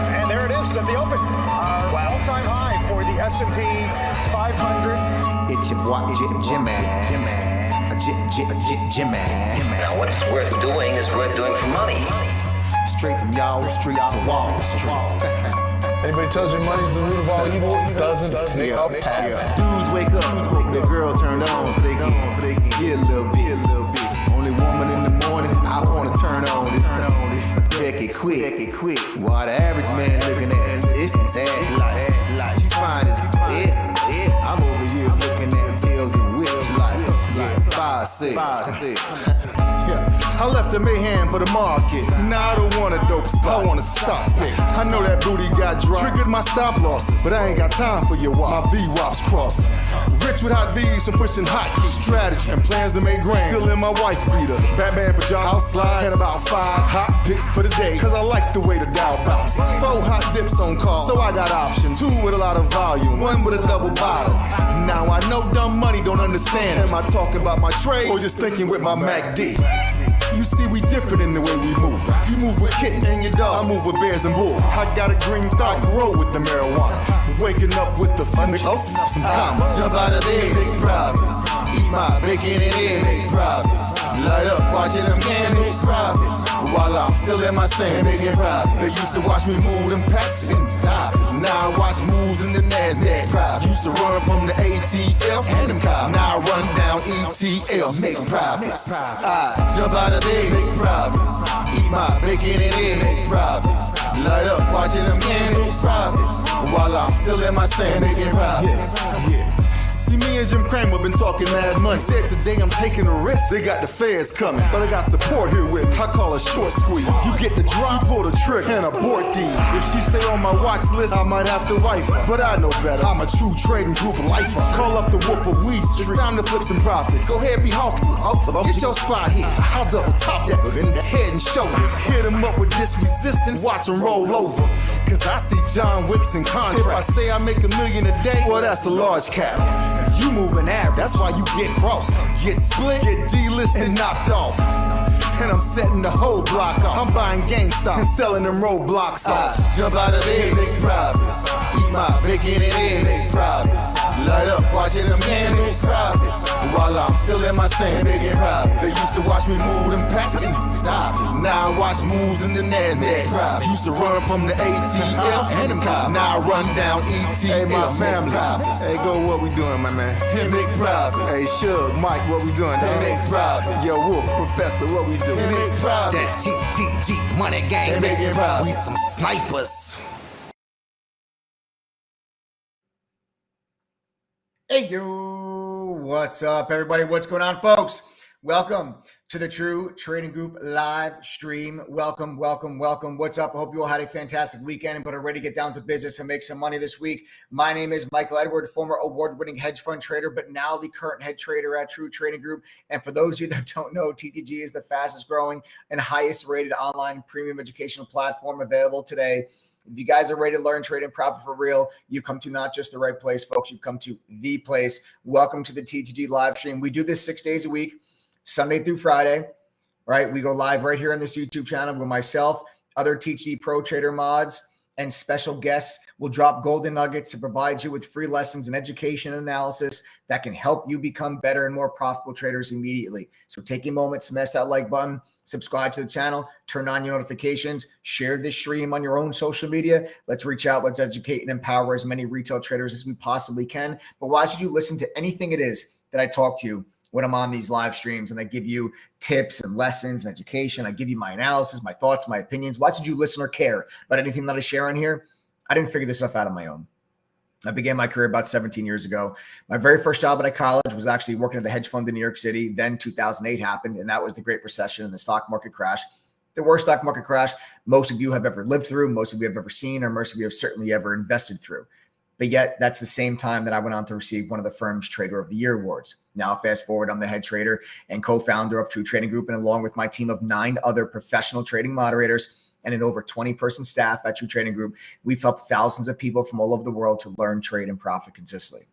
And there it is at the open. All-time high for the S&P 500. It's your boy Jimmy. Now, what's worth doing is worth doing for money. Straight from y'all street to Wall Street. Anybody tells you money's the root of all evil, doesn't make up happen. Dudes wake up, hope their girl turned on so they can get a little bit. Only woman in the morning I wanna turn on this Becky quick. While the average man looking at it's sad like she fine as I'm over here looking at tails and whips like buy sale. I left the mayhem for the market. Now I don't want a dope spot, I want a stock pick. I know that booty got dry, triggered my stop losses, but I ain't got time for your wop. My V-Wops crossing. Rich with hot V's and pushing hot keys. Strategy and plans to make grand. Still in my wife beater. Batman pajamas, house slides, and about 5 hot picks for the day. Cause I like the way the Dow bounce. 4 hot dips on call, so I got options. 2 with a lot of volume, 1 with a double bottle. Now I know dumb money don't understand. Am I talking about my trade or just thinking with my MACD? You see, we different in the way we move. You move with kittens and your dog. I move with bears and bulls. I got a green thought, grow with the marijuana. Waking up with the fun, open up some commas. Jump out of bed, big profits. Eat my bacon and eggs, big profits. Light up, watching them can big profits. While I'm still in my sand, making profits. They used to watch me move them packs and stop. Now I watch moves in the NASDAQ. Profits. Used to run from the ATF and them cops. Now I run down ETL, make profits. I jump out of bed, make profits. Eat my bacon and eggs, make profits. Light up, watching them can make profits. While I'm still in my sand, making profits. See, me and Jim Cramer been talking mad money. Said today I'm taking a risk. They got the feds coming, but I got support here with me. I call a short squeeze. You get the drop, she pull the trigger and abort these. If she stay on my watch list, I might have to wife her. But I know better. I'm a true trading group lifer. Call up the Wolf of Weed Street. It's time to flip some profits. Go ahead, be hawking. Get your spot here. I'll double top that in the head and shoulders. Hit him up with this resistance. Watch him roll over. Cause I see John Wicks in contract. If I say I make $1 million a day, well, that's a large cap. You moving average, that's why you get crossed. Get split, get delisted, and knocked off. And I'm setting the whole block off. I'm buying GameStop and selling them roadblocks off. Jump out of bed, make profits. Eat my bacon and eggs, make profits. Light up, watching them can make profits. While I'm still in my sand, making profits. They used to watch me move them packs and stop. Now I watch moves in the NASDAQ. Profits. Used to run from the ATF and them cops. Now I run down ETL. Hey, my family. Hey, go, what we doing, my man? Hey, make profits. Hey, Shug, Mike, what we doing? Hey, make profits. Yo, Wolf, Professor, what we doing? Hey, make profits. That TTG money gang, hey, we some snipers. Hey, yo, what's up, everybody? What's going on, folks? Welcome to the True Trading Group live stream. Welcome. What's up? I hope you all had a fantastic weekend, but are ready to get down to business and make some money this week. My name is Michael Edward, former award-winning hedge fund trader, but now the current head trader at True Trading Group. And for those of you that don't know, TTG is the fastest growing and highest rated online premium educational platform available today. If you guys are ready to learn, trade, and profit for real, you come to not just the right place, folks. You've come to the place. Welcome to the TTG live stream. We do this 6 days a week, Sunday through Friday, right? We go live right here on this YouTube channel with myself, other TTG Pro Trader mods, and special guests will drop golden nuggets to provide you with free lessons and education and analysis that can help you become better and more profitable traders immediately. So take a moment, smash that like button, subscribe to the channel, turn on your notifications, share this stream on your own social media. Let's reach out, let's educate and empower as many retail traders as we possibly can. But why should you listen to anything it is that I talk to you when I'm on these live streams and I give you tips and lessons and education? I give you my analysis, my thoughts, my opinions. Why should you listen or care about anything that I share on here? I didn't figure this stuff out on my own. I began my career about 17 years ago. My very first job at college was actually working at a hedge fund in New York City. Then 2008 happened, and that was the Great Recession and the stock market crash. The worst stock market crash most of you have ever lived through, most of you have ever seen, or most of you have certainly ever invested through. But yet, that's the same time that I went on to receive one of the firm's Trader of the Year awards. Now, fast forward, I'm the head trader and co-founder of True Trading Group, and along with my team of 9 other professional trading moderators and an over 20-person staff at True Trading Group, we've helped thousands of people from all over the world to learn, trade, and profit consistently.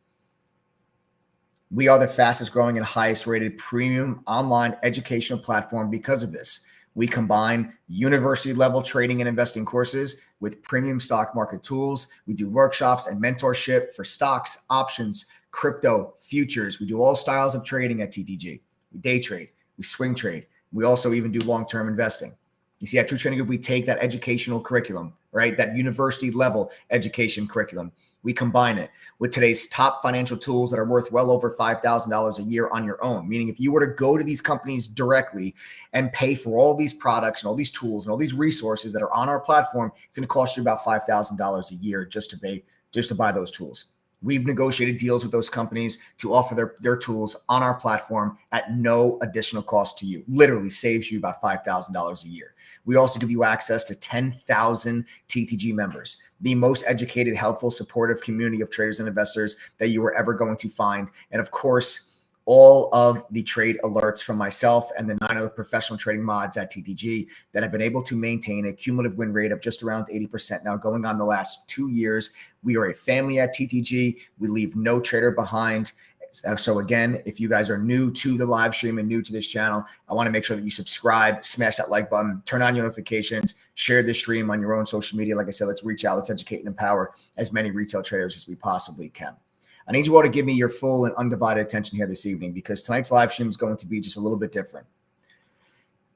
We are the fastest growing and highest rated premium online educational platform because of this. We combine university level trading and investing courses with premium stock market tools. We do workshops and mentorship for stocks, options, crypto, futures. We do all styles of trading at TTG. We day trade, we swing trade. We also even do long-term investing. You see, at True Trading Group, we take that educational curriculum, right? That university level education curriculum. We combine it with today's top financial tools that are worth well over $5,000 a year on your own. Meaning if you were to go to these companies directly and pay for all these products and all these tools and all these resources that are on our platform, it's going to cost you about $5,000 a year just to buy those tools. We've negotiated deals with those companies to offer their tools on our platform at no additional cost to you. Literally saves you about $5,000 a year. We also give you access to 10,000 TTG members, the most educated, helpful, supportive community of traders and investors that you are ever going to find. And of course, all of the trade alerts from myself and the 9 other professional trading mods at TTG that have been able to maintain a cumulative win rate of just around 80% now going on the last 2 years. We are a family at TTG. We leave no trader behind. So again, if you guys are new to the live stream and new to this channel, I want to make sure that you subscribe, smash that like button, turn on your notifications, share this stream on your own social media. Like I said, let's reach out, let's educate and empower as many retail traders as we possibly can. I need you all to give me your full and undivided attention here this evening because tonight's live stream is going to be just a little bit different.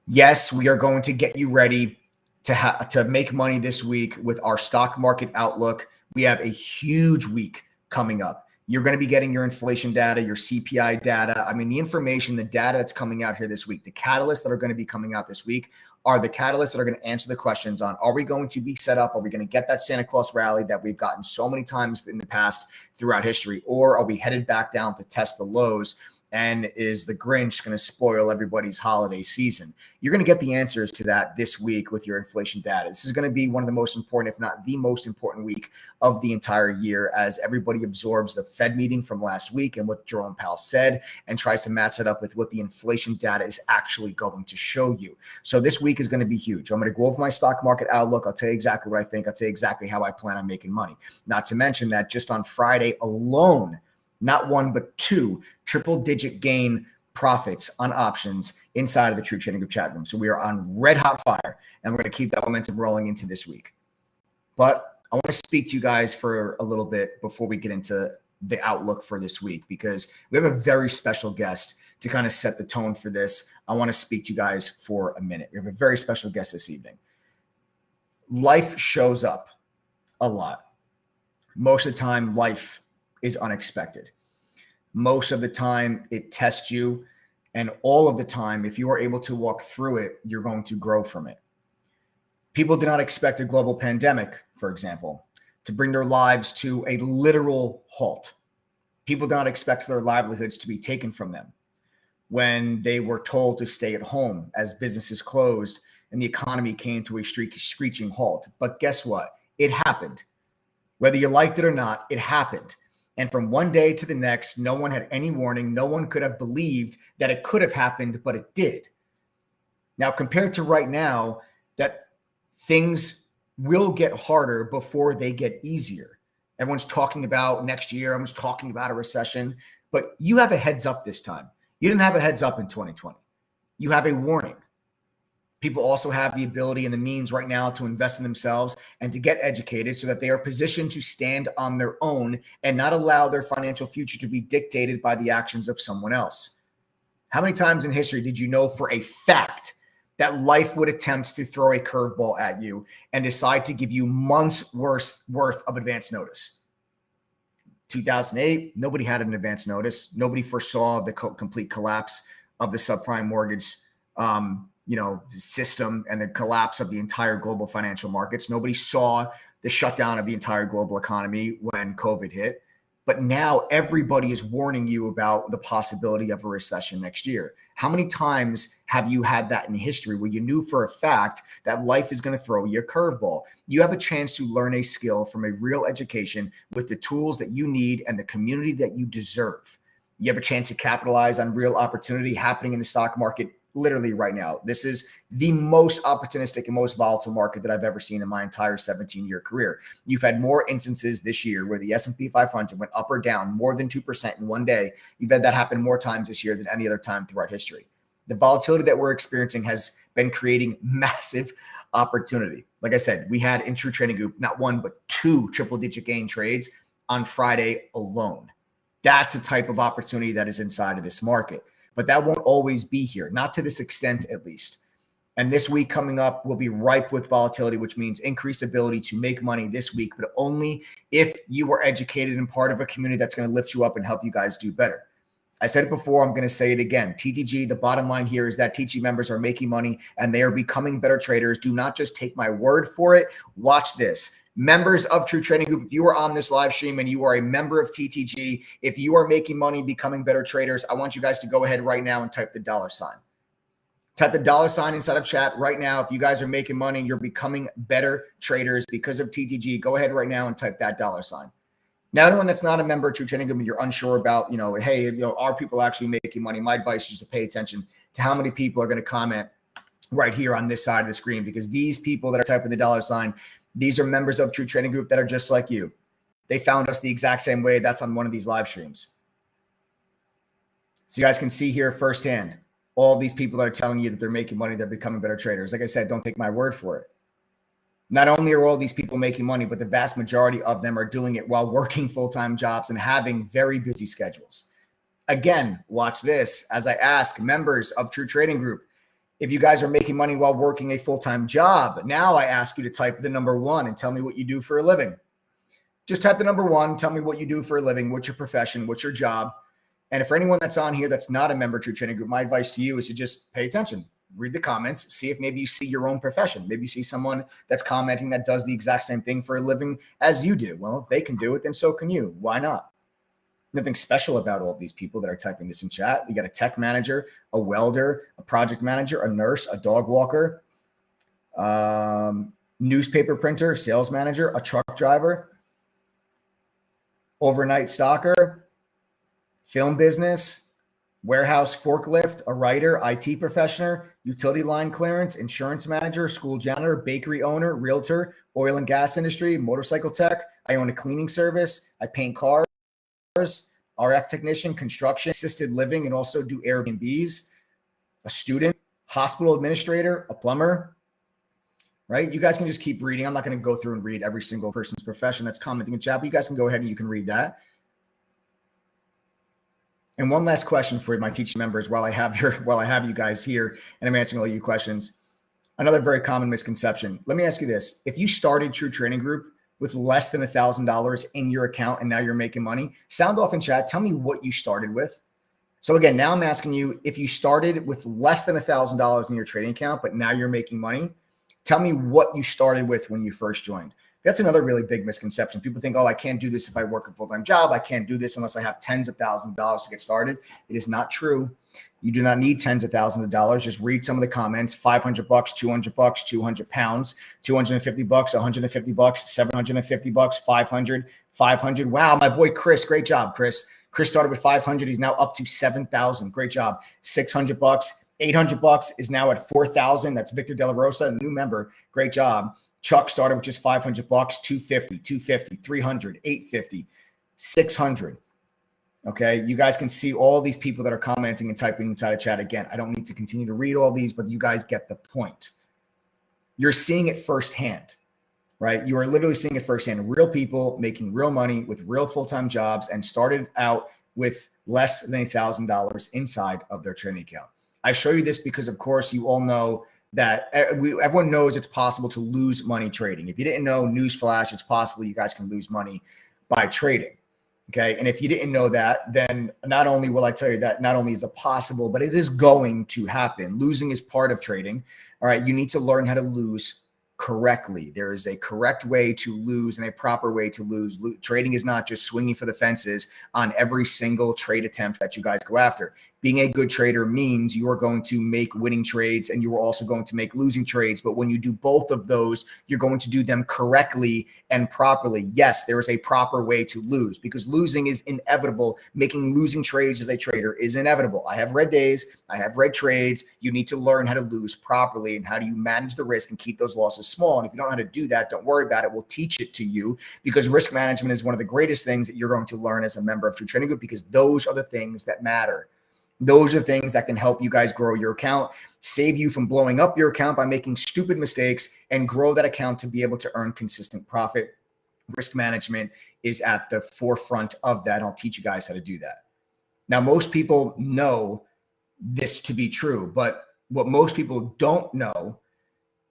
Yes, we are going to get you ready to make money this week with our stock market outlook. We have a huge week coming up. You're going to be getting your inflation data, your CPI data. I mean, the information, the data that's coming out here this week, the catalysts that are going to be coming out this week are the catalysts that are going to answer the questions on, are we going to be set up? Are we going to get that Santa Claus rally that we've gotten so many times in the past throughout history? Or are we headed back down to test the lows? And is the Grinch going to spoil everybody's holiday season? You're going to get the answers to that this week with your inflation data. This is going to be one of the most important, if not the most important week of the entire year as everybody absorbs the Fed meeting from last week and what Jerome Powell said and tries to match it up with what the inflation data is actually going to show you. So this week is going to be huge. I'm going to go over my stock market outlook. I'll tell you exactly what I think. I'll tell you exactly how I plan on making money. Not to mention that just on Friday alone, not one, but 2 triple-digit gain profits on options inside of the True Trading Group chat room. So we are on red hot fire, and we're going to keep that momentum rolling into this week. But I want to speak to you guys for a little bit before we get into the outlook for this week, because we have a very special guest to kind of set the tone for this. I want to speak to you guys for a minute. We have a very special guest this evening. Life shows up a lot. Most of the time, life is unexpected. Most of the time it tests you, and all of the time, if you are able to walk through it, you're going to grow from it. People did not expect a global pandemic, for example, to bring their lives to a literal halt. People did not expect their livelihoods to be taken from them when they were told to stay at home as businesses closed and the economy came to a screeching halt. But guess what? It happened. Whether you liked it or not, it happened. And from one day to the next, no one had any warning. No one could have believed that it could have happened, but it did. Now, compared to right now, that things will get harder before they get easier. Everyone's talking about next year. Everyone's talking about a recession, but you have a heads up this time. You didn't have a heads up in 2020. You have a warning. People also have the ability and the means right now to invest in themselves and to get educated so that they are positioned to stand on their own and not allow their financial future to be dictated by the actions of someone else. How many times in history did you know for a fact that life would attempt to throw a curveball at you and decide to give you months worth of advance notice? 2008, nobody had an advance notice. Nobody foresaw the complete collapse of the subprime mortgage system and the collapse of the entire global financial markets. Nobody saw the shutdown of the entire global economy when COVID hit. But now everybody is warning you about the possibility of a recession next year. How many times have you had that in history where you knew for a fact that life is going to throw you a curveball? You have a chance to learn a skill from a real education with the tools that you need and the community that you deserve. You have a chance to capitalize on real opportunity happening in the stock market literally right now. This is the most opportunistic and most volatile market that I've ever seen in my entire 17-year career. You've had more instances this year where the S&P 500 went up or down more than 2% in one day. You've had that happen more times this year than any other time throughout history. The volatility that we're experiencing has been creating massive opportunity. Like I said, we had in True Trading Group not one, but 2 triple-digit gain trades on Friday alone. That's a type of opportunity that is inside of this market. But that won't always be here, not to this extent at least. And this week coming up will be ripe with volatility, which means increased ability to make money this week, but only if you are educated and part of a community that's going to lift you up and help you guys do better. I said it before, I'm going to say it again. TTG, the bottom line here is that TTG members are making money and they are becoming better traders. Do not just take my word for it. Watch this. Members of True Trading Group, if you are on this live stream and you are a member of TTG, if you are making money, becoming better traders, I want you guys to go ahead right now and type the $. Type the $sign inside of chat right now. If you guys are making money and you're becoming better traders because of TTG, go ahead right now and type that $sign. Now, anyone that's not a member of True Trading Group and you're unsure about, hey, are people actually making money? My advice is to pay attention to how many people are going to comment right here on this side of the screen, because these people that are typing the $sign, these are members of True Trading Group that are just like you. They found us the exact same way. That's on one of these live streams. So you guys can see here firsthand all these people that are telling you that they're making money, they're becoming better traders. Like I said, don't take my word for it. Not only are all these people making money, but the vast majority of them are doing it while working full-time jobs and having very busy schedules. Again, watch this as I ask members of True Trading Group, if you guys are making money while working a full-time job, now I ask you to type the number 1 and tell me what you do for a living. Just type the number 1. Tell me what you do for a living. What's your profession? What's your job? And for anyone that's on here that's not a member of True Trading Group, my advice to you is to just pay attention. Read the comments. See if maybe you see your own profession. Maybe you see someone that's commenting that does the exact same thing for a living as you do. Well, if they can do it, then so can you. Why not? Nothing special about all of these people that are typing this in chat. You got a tech manager, a welder, a project manager, a nurse, a dog walker, newspaper printer, sales manager, a truck driver, overnight stalker, film business, warehouse forklift, a writer, IT professional, utility line clearance, insurance manager, school janitor, bakery owner, realtor, oil and gas industry, motorcycle tech. I own a cleaning service. I paint cars. RF technician, construction, assisted living, and also do Airbnbs, a student, hospital administrator, a plumber, right? You guys can just keep reading. I'm not going to go through and read every single person's profession that's commenting in chat, but you guys can go ahead and you can read that. And one last question for my teaching members while I have you guys here and I'm answering all you questions. Another very common misconception. Let me ask you this. If you started True Trading Group with less than $1,000 in your account and now you're making money, sound off in chat. Tell me what you started with. So again, now I'm asking you, if you started with less than $1,000 in your trading account, but now you're making money, tell me what you started with when you first joined. That's another really big misconception. People think, oh, I can't do this if I work a full-time job. I can't do this unless I have tens of thousands of dollars to get started. It is not true. You do not need tens of thousands of dollars. Just read some of the comments. $500, $200, 200 pounds, $250, $150, $750, 500, 500. Wow, my boy Chris, great job, Chris. Chris started with 500. He's now up to 7,000. Great job. $600, $800 is now at 4,000. That's Victor De La Rosa, new member. Great job. Chuck started with just $500, $250, $250, $300, $850, $600. Okay, you guys can see all these people that are commenting and typing inside of chat. Again, I don't need to continue to read all these, but you guys get the point. You're seeing it firsthand, right? You are literally seeing it firsthand. Real people making real money with real full-time jobs and started out with less than $1,000 inside of their trading account. I show you this because, of course, you all know that everyone knows it's possible to lose money trading. If you didn't know, newsflash, it's possible you guys can lose money by trading. Okay. And if you didn't know that, then not only will I tell you that not only is it possible, but it is going to happen. Losing is part of trading. All right. You need to learn how to lose correctly. There is a correct way to lose and a proper way to lose. Trading is not just swinging for the fences on every single trade attempt that you guys go after. Being a good trader means you are going to make winning trades and you are also going to make losing trades. But when you do both of those, you're going to do them correctly and properly. Yes, there is a proper way to lose because losing is inevitable. Making losing trades as a trader is inevitable. I have red days. I have red trades. You need to learn how to lose properly and how do you manage the risk and keep those losses small. And if you don't know how to do that, don't worry about it. We'll teach it to you because risk management is one of the greatest things that you're going to learn as a member of True Trading Group because those are the things that matter. Those are things that can help you guys grow your account, save you from blowing up your account by making stupid mistakes, and grow that account to be able to earn consistent profit. Risk management is at the forefront of that. I'll teach you guys how to do that. Now, most people know this to be true, but what most people don't know,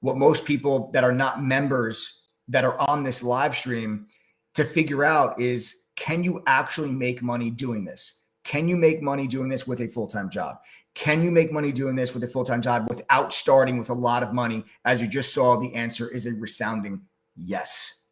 what most people that are not members that are on this live stream to figure out is, can you actually make money doing this? Can you make money doing this with a full-time job? Can you make money doing this with a full-time job without starting with a lot of money? As you just saw, the answer is a resounding yes.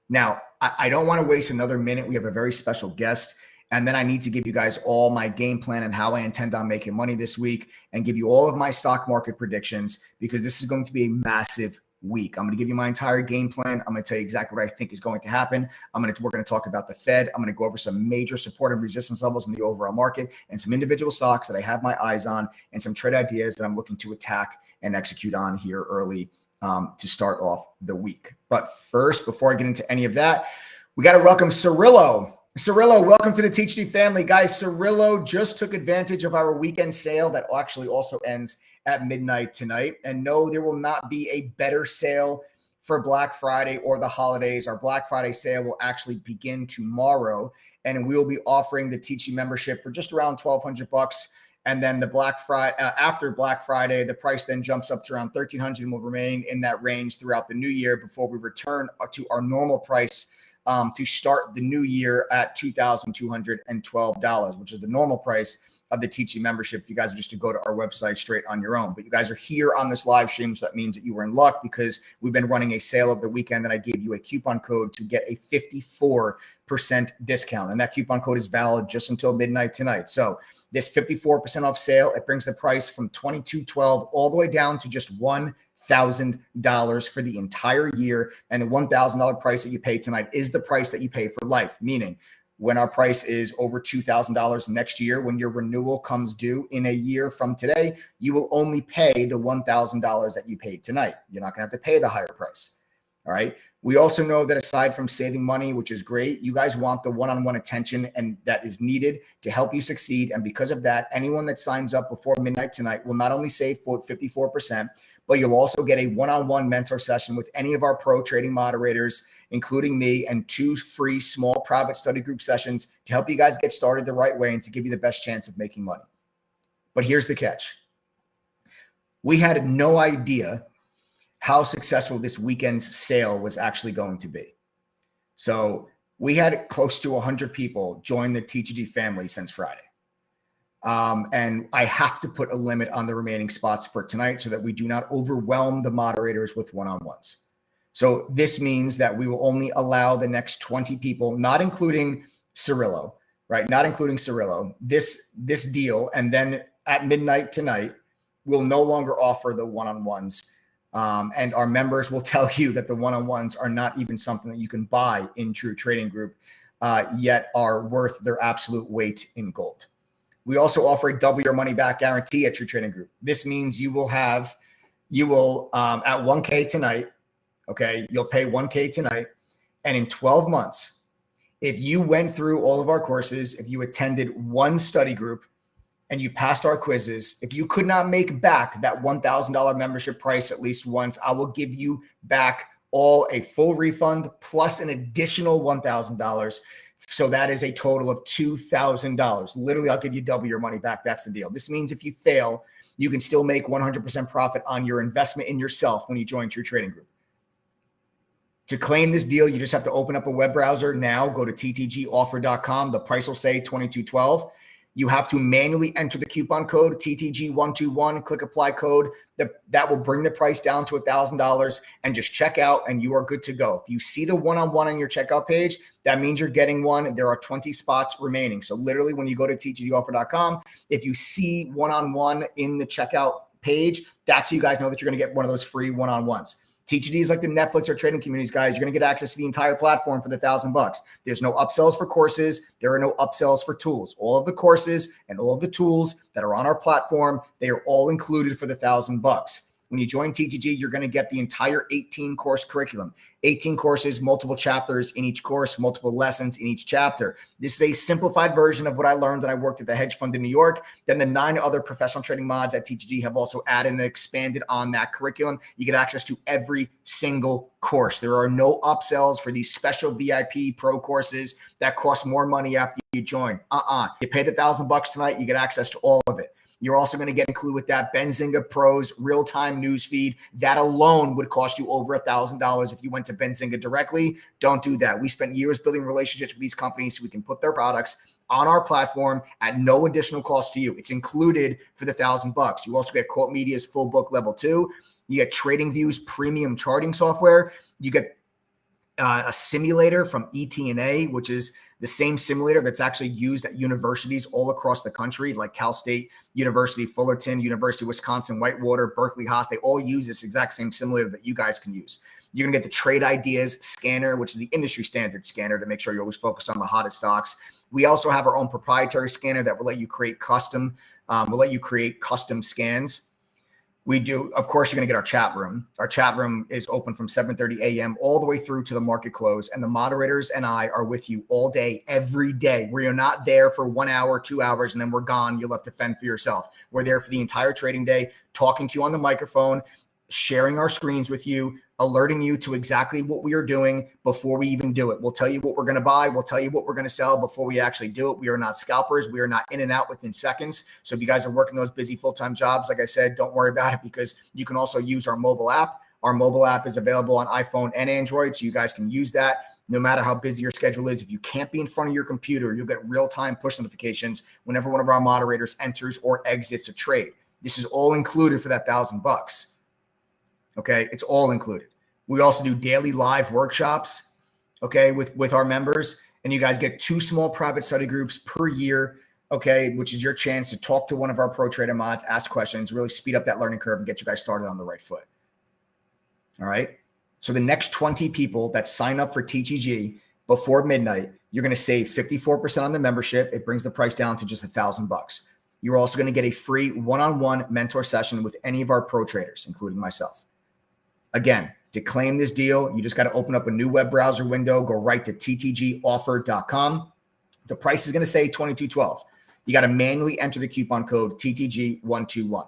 Now, I don't want to waste another minute. We have a very special guest, and then I need to give you guys all my game plan and how I intend on making money this week and give you all of my stock market predictions because this is going to be a massive week. I'm going to give you my entire game plan. I'm going to tell you exactly what I think is going to happen. We're going to talk about the Fed. I'm going to go over some major support and resistance levels in the overall market and some individual stocks that I have my eyes on and some trade ideas that I'm looking to attack and execute on here early to start off the week. But first, before I get into any of that, we got to welcome Cirillo. Cirillo, welcome to the THD family. Guys, Cirillo just took advantage of our weekend sale that actually also ends at midnight tonight. And no, there will not be a better sale for Black Friday or the holidays. Our Black Friday sale will actually begin tomorrow, and we'll be offering the THD membership for just around $1,200. And then the Black Friday after Black Friday, the price then jumps up to around $1,300 and will remain in that range throughout the new year before we return to our normal price to start the new year at $2,212, which is the normal price of the THD membership if you guys are just to go to our website straight on your own. But you guys are here on this live stream, so that means that you were in luck because we've been running a sale of the weekend and I gave you a coupon code to get a 54% discount. And that coupon code is valid just until midnight tonight. So this 54% off sale, it brings the price from $2,212 all the way down to just $1,000 for the entire year. And the $1,000 price that you pay tonight is the price that you pay for life, meaning when our price is over $2,000 next year, when your renewal comes due in a year from today, you will only pay the $1,000 that you paid tonight. You're not going to have to pay the higher price. All right. We also know that aside from saving money, which is great, you guys want the one-on-one attention and that is needed to help you succeed. And because of that, anyone that signs up before midnight tonight will not only save 54%, but you'll also get a one-on-one mentor session with any of our pro trading moderators, including me, and 2 free small private study group sessions to help you guys get started the right way and to give you the best chance of making money. But here's the catch. We had no idea how successful this weekend's sale was actually going to be. So we had close to 100 people join the TGG family since Friday. And I have to put a limit on the remaining spots for tonight so that we do not overwhelm the moderators with one-on-ones. So this means that we will only allow the next 20 people, not including Cirillo, right? Not including Cirillo, this deal. And then at midnight tonight, we'll no longer offer the one-on-ones. And our members will tell you that the one-on-ones are not even something that you can buy in True Trading Group, yet are worth their absolute weight in gold. We also offer a double your money back guarantee at True Trading Group. This means you will at 1K tonight, okay, you'll pay 1K tonight. And in 12 months, if you went through all of our courses, if you attended one study group and you passed our quizzes, if you could not make back that $1,000 membership price at least once, I will give you back a full refund plus an additional $1,000. So that is a total of $2,000. Literally, I'll give you double your money back. That's the deal. This means if you fail, you can still make 100% profit on your investment in yourself when you join True Trading Group. To claim this deal, you just have to open up a web browser now. Go to ttgoffer.com. The price will say $22.12. You have to manually enter the coupon code TTG121, click apply code. That will bring the price down to $1,000 and just check out and you are good to go. If you see the one-on-one on your checkout page, that means you're getting one. There are 20 spots remaining. So literally when you go to ttgoffer.com, if you see one-on-one in the checkout page, that's how you guys know that you're going to get one of those free one-on-ones. TGD is like the Netflix or trading communities, guys. You're going to get access to the entire platform for the $1,000. There's no upsells for courses. There are no upsells for tools. All of the courses and all of the tools that are on our platform, they are all included for the $1,000. When you join TGG, you're going to get the entire 18 course curriculum, 18 courses, multiple chapters in each course, multiple lessons in each chapter. This is a simplified version of what I learned when I worked at the hedge fund in New York. Then the 9 other professional trading mods at TGG have also added and expanded on that curriculum. You get access to every single course. There are no upsells for these special VIP pro courses that cost more money after you join. You pay the $1,000 tonight, you get access to all of it. You're also going to get included with that Benzinga Pro's real-time news feed. That alone would cost you over $1,000 if you went to Benzinga directly. Don't do that. We spent years building relationships with these companies so we can put their products on our platform at no additional cost to you. It's included for the $1,000. You also get Quote Media's full book level 2. You get TradingView's premium charting software. You get a simulator from ET&A, which is the same simulator that's actually used at universities all across the country, like Cal State University, Fullerton, University of Wisconsin, Whitewater, Berkeley Haas. They all use this exact same simulator that you guys can use. You're going to get the Trade Ideas scanner, which is the industry standard scanner to make sure you're always focused on the hottest stocks. We also have our own proprietary scanner that will let you create custom scans. We do, of course, you're going to get our chat room. Our chat room is open from 7:30 a.m. all the way through to the market close. And the moderators and I are with you all day, every day. We are not there for 1 hour, 2 hours, and then we're gone. You'll have to fend for yourself. We're there for the entire trading day, talking to you on the microphone, sharing our screens with you, alerting you to exactly what we are doing before we even do it. We'll tell you what we're going to buy. We'll tell you what we're going to sell before we actually do it. We are not scalpers. We are not in and out within seconds. So if you guys are working those busy full-time jobs, like I said, don't worry about it because you can also use our mobile app. Our mobile app is available on iPhone and Android, so you guys can use that no matter how busy your schedule is. If you can't be in front of your computer, you'll get real-time push notifications whenever one of our moderators enters or exits a trade. This is all included for that $1,000. Okay, it's all included. We also do daily live workshops, okay, with our members. And you guys get 2 small private study groups per year, okay, which is your chance to talk to one of our pro trader mods, ask questions, really speed up that learning curve and get you guys started on the right foot. All right. So the next 20 people that sign up for TTG before midnight, you're going to save 54% on the membership. It brings the price down to just $1,000. You're also going to get a free one-on-one mentor session with any of our pro traders, including myself. Again, to claim this deal, you just got to open up a new web browser window, go right to ttgoffer.com. The price is going to say $22.12. You got to manually enter the coupon code TTG121.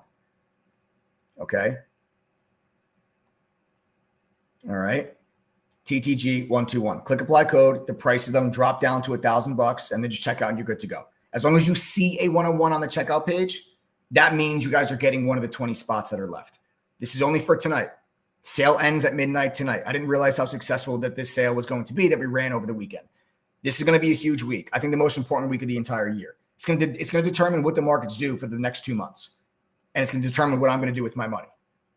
Okay. All right. TTG121. Click apply code. The price of them drop down to $1,000 and then just check out and you're good to go. As long as you see a one-on-one on the checkout page, that means you guys are getting one of the 20 spots that are left. This is only for tonight. Sale ends at midnight tonight. I didn't realize how successful that this sale was going to be that we ran over the weekend. This is going to be a huge week. I think the most important week of the entire year. It's going to determine what the markets do for the next 2 months. And it's going to determine what I'm going to do with my money.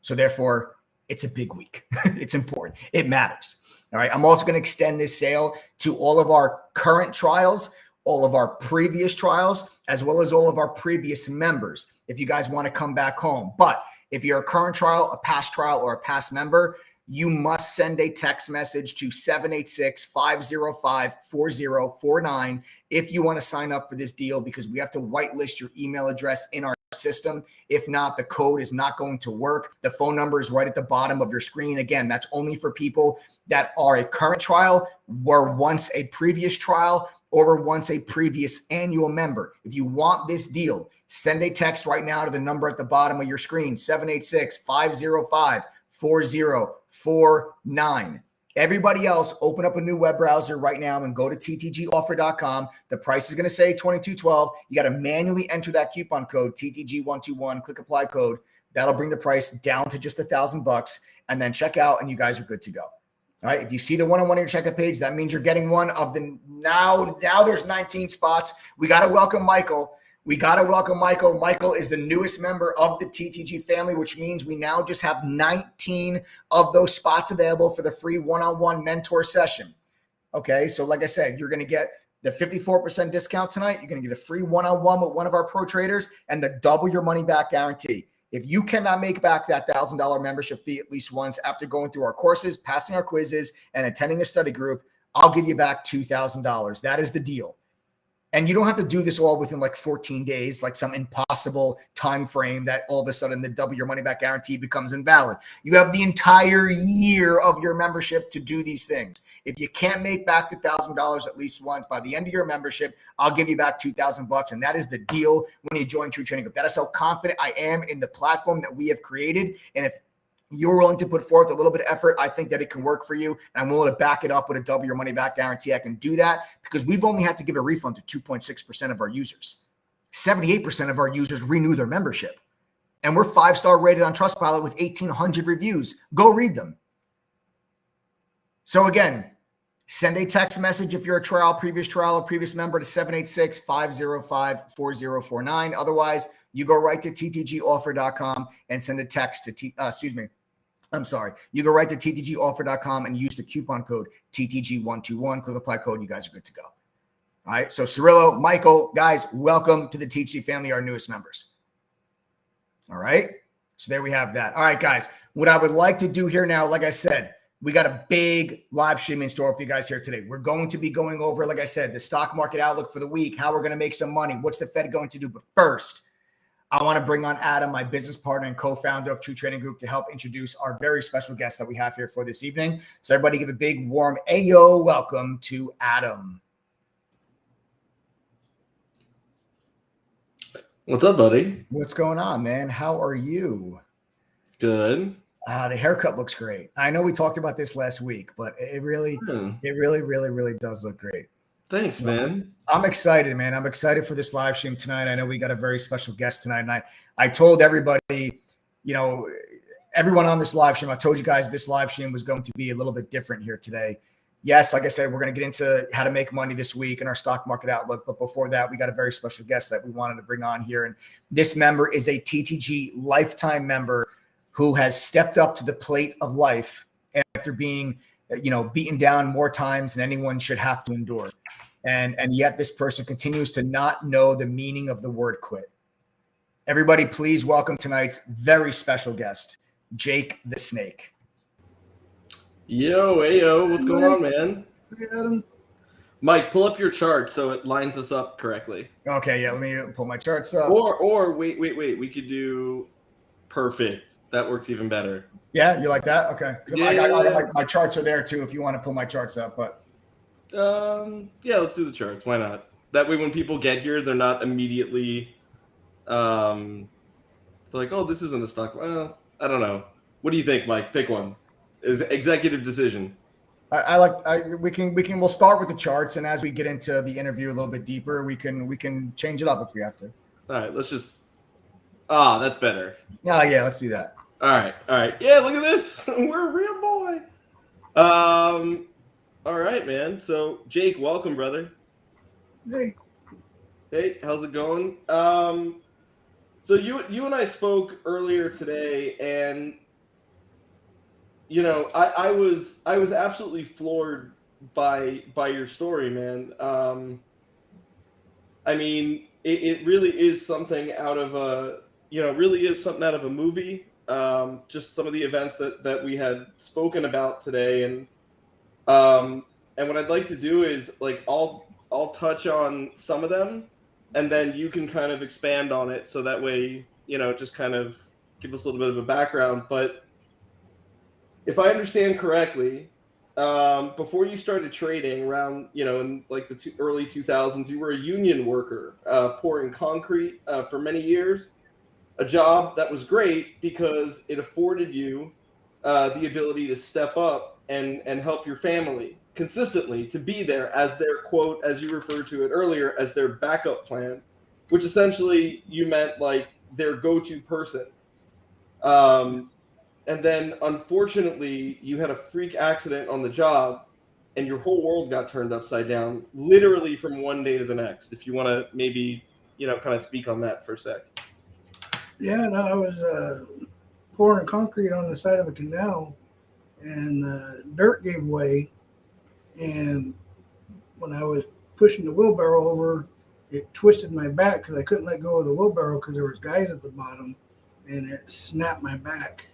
So therefore, it's a big week. It's important. It matters. All right. I'm also going to extend this sale to all of our current trials, all of our previous trials, as well as all of our previous members, if you guys want to come back home. But if you're a current trial, a past trial, or a past member, you must send a text message to 786-505-4049 if you want to sign up for this deal, because we have to whitelist your email address in our system. If not, the code is not going to work. The phone number is right at the bottom of your screen. Again, that's only for people that are a current trial, were once a previous trial, or were once a previous annual member. If you want this deal, send a text right now to the number at the bottom of your screen, 786-505-4049. Everybody else, open up a new web browser right now and go to ttgoffer.com. The price is going to say $22.12. You got to manually enter that coupon code, TTG121, click apply code. That'll bring the price down to just $1,000 and then check out and you guys are good to go. All right. If you see the one-on-one on your checkout page, that means you're getting one of the now there's 19 spots. We got to welcome Michael. We got to welcome Michael. Michael is the newest member of the TTG family, which means we now just have 19 of those spots available for the free one-on-one mentor session. Okay, so like I said, you're going to get the 54% discount tonight. You're going to get a free one-on-one with one of our pro traders and the double your money back guarantee. If you cannot make back that $1,000 membership fee at least once after going through our courses, passing our quizzes, and attending a study group, I'll give you back $2,000. That is the deal. And you don't have to do this all within like 14 days, like some impossible time frame that all of a sudden the double your money back guarantee becomes invalid. You have the entire year of your membership to do these things. If you can't make back the $1,000 at least once by the end of your membership, I'll give you back $2,000. And that is the deal when you join True Trading Group. That is how confident I am in the platform that we have created. And if you're willing to put forth a little bit of effort, I think that it can work for you. And I'm willing to back it up with a double your money back guarantee. I can do that because we've only had to give a refund to 2.6% of our users. 78% of our users renew their membership. And we're 5-star rated on Trustpilot with 1,800 reviews. Go read them. So again, send a text message if you're a previous member to 786-505-4049. Otherwise, you go right to ttgoffer.com and send a text to you go right to ttgoffer.com and use the coupon code TTG121. Click apply code. You guys are good to go. All right. So Cirillo, Michael, guys, welcome to the TTG family, our newest members. All right. So there we have that. All right, guys. What I would like to do here now, like I said, we got a big live stream in store for you guys here today. We're going to be going over, like I said, the stock market outlook for the week, how we're going to make some money, what's the Fed going to do. But first, I want to bring on Adam, my business partner and co-founder of True Trading Group, to help introduce our very special guest that we have here for this evening. So everybody give a big warm ayo welcome to Adam. What's up, buddy? What's going on, man? How are you? Good. The haircut looks great. I know we talked about this last week, but it really does look great. Thanks, man. I'm excited, man. I'm excited for this live stream tonight. I know we got a very special guest tonight. And I told everybody, everyone on this live stream, I told you guys this live stream was going to be a little bit different here today. Yes, like I said, we're going to get into how to make money this week and our stock market outlook. But before that, we got a very special guest that we wanted to bring on here. And this member is a TTG lifetime member who has stepped up to the plate of life after being, beaten down more times than anyone should have to endure. And yet this person continues to not know the meaning of the word quit. Everybody, please welcome tonight's very special guest, Jake the Snake. Yo, ayo, what's going on, man? Hey, Adam. Mike, pull up your chart so it lines us up correctly. Okay, yeah, let me pull my charts up. Or wait, we could do perfect. That works even better. Yeah, you like that? Okay. Yeah, I got my charts are there too if you want to pull my charts up, but yeah, let's do the charts. Why not? That way when people get here, they're not immediately they're like, oh, this isn't a stock. Well, I don't know. What do you think, Mike? Pick one. Is executive decision. We'll start with the charts, and as we get into the interview a little bit deeper, we can change it up if we have to. All right, let's just that's better. Oh yeah, let's do that. All right. Yeah, look at this. We're a real boy. All right, man. So, Jake, welcome, brother. Hey, how's it going? So you and I spoke earlier today, and I was absolutely floored by your story, man. I mean, it really is something out of a movie. Just some of the events that we had spoken about today, and what I'd like to do is I'll touch on some of them, and then you can kind of expand on it, so that way just kind of give us a little bit of a background. But if I understand correctly, before you started trading around in like the early 2000s, you were a union worker pouring concrete for many years. A job that was great because it afforded you the ability to step up and help your family consistently, to be there as their, quote, as you referred to it earlier, as their backup plan, which essentially you meant like their go-to person. And then unfortunately you had a freak accident on the job and your whole world got turned upside down, literally from one day to the next. If you want to maybe kind of speak on that for a sec. Yeah, no, I was pouring concrete on the side of a canal, and dirt gave way. And when I was pushing the wheelbarrow over, it twisted my back because I couldn't let go of the wheelbarrow because there was guys at the bottom, and it snapped my back.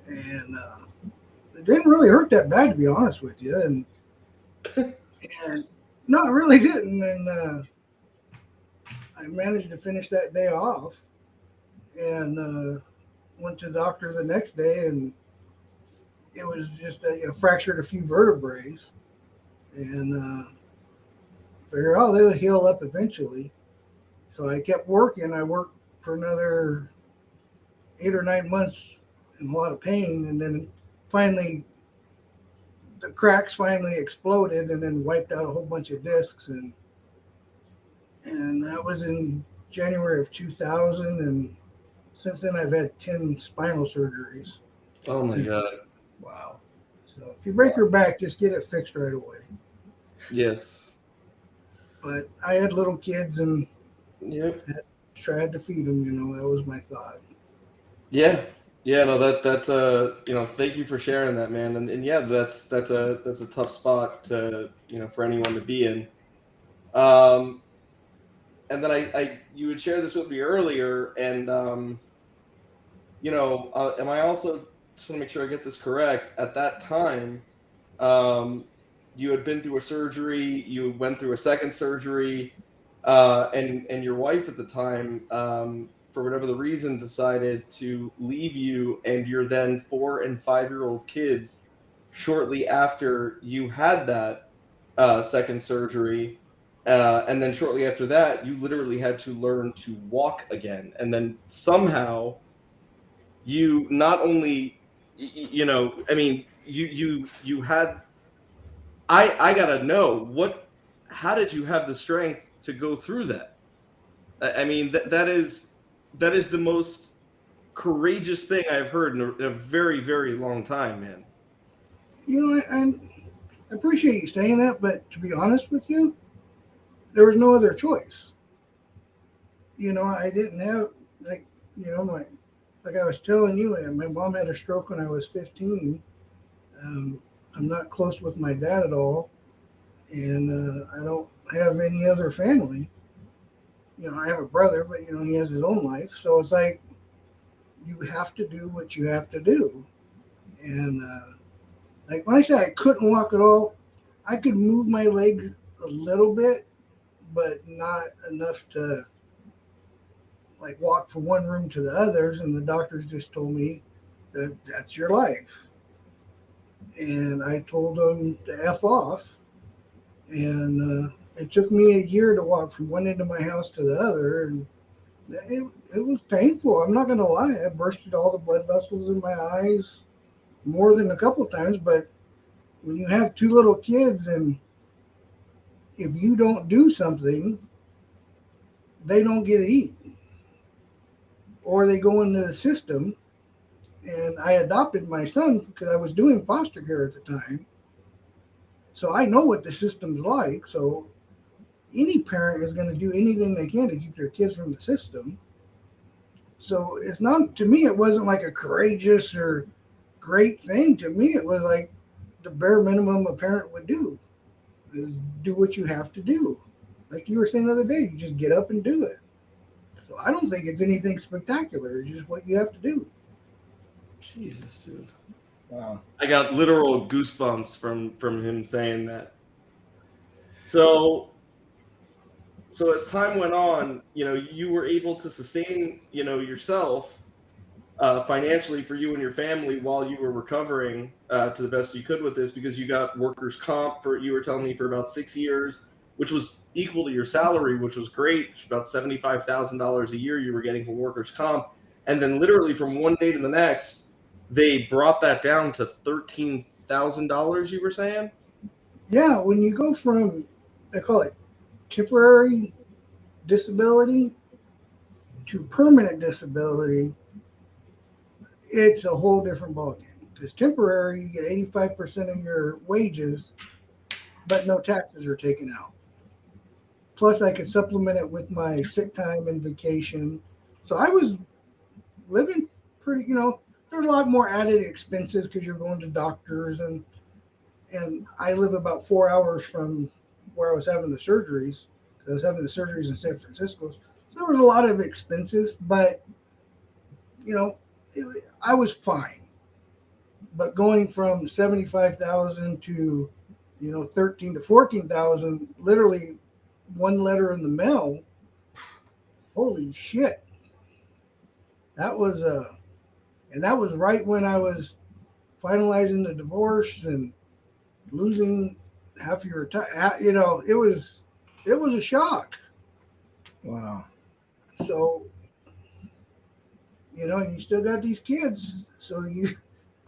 And it didn't really hurt that bad, to be honest with you. And no, it really didn't. And I managed to finish that day off, and went to the doctor the next day, and it was just fractured a few vertebrae, and figured, oh, they would heal up eventually. So I kept working. I worked for another 8 or 9 months in a lot of pain, and then finally the cracks finally exploded and then wiped out a whole bunch of discs, and that was in January of 2000, and since then I've had 10 spinal surgeries. Oh my God. Wow. So if you break your back, just get it fixed right away. Yes. But I had little kids, and Yep. tried to feed them, that was my thought. Yeah. Yeah, no, that's thank you for sharing that, man. And yeah, that's a tough spot to, for anyone to be in. And then you would share this with me earlier, and and I also just want to make sure I get this correct. At that time, you had been through a surgery, you went through a second surgery, and your wife at the time, for whatever the reason, decided to leave you and your then 4 and 5-year-old kids shortly after you had that second surgery. And then shortly after that, you literally had to learn to walk again. And then somehow you not only, you had, I gotta know how did you have the strength to go through that? I mean, that is the most courageous thing I've heard in a very, very long time, man. I appreciate you saying that, but to be honest with you, there was no other choice. I didn't have, like I was telling you, my mom had a stroke when I was 15. I'm not close with my dad at all, and I don't have any other family. I have a brother, but he has his own life. So it's like you have to do what you have to do. And like when I say I couldn't walk at all, I could move my legs a little bit, but not enough to like walk from one room to the others. And the doctors just told me that that's your life. And I told them to F off. And it took me a year to walk from one end of my house to the other. And it was painful. I'm not going to lie. I bursted all the blood vessels in my eyes more than a couple of times. But when you have 2 little kids, and if you don't do something, they don't get to eat, or they go into the system. And I adopted my son because I was doing foster care at the time. So I know what the system's like. So any parent is going to do anything they can to keep their kids from the system. So it's not, to me, it wasn't like a courageous or great thing. To me, it was like the bare minimum a parent would do is do what you have to do. Like you were saying the other day, you just get up and do it. So I don't think it's anything spectacular. It's just what you have to do. Jesus, dude. Wow. I got literal goosebumps from him saying that. So as time went on, you were able to sustain, yourself financially for you and your family while you were recovering to the best you could with this, because you got workers' comp you were telling me, for about 6 years, which was equal to your salary, which was great. About $75,000 a year you were getting from workers' comp. And then literally from one day to the next, they brought that down to $13,000, you were saying? Yeah, when you go from, they call it temporary disability to permanent disability, it's a whole different ballgame. Because temporary, you get 85% of your wages, but no taxes are taken out. plus I could supplement it with my sick time and vacation. So I was living pretty, there's a lot more added expenses because you're going to doctors and I live about 4 hours from where I was having the surgeries. I was having the surgeries in San Francisco. So there was a lot of expenses, but I was fine. But going from 75,000 to 13 to 14,000, literally one letter in the mail. Holy shit. That was and that was right when I was finalizing the divorce and losing half your time. It was a shock. Wow. So, and you still got these kids. So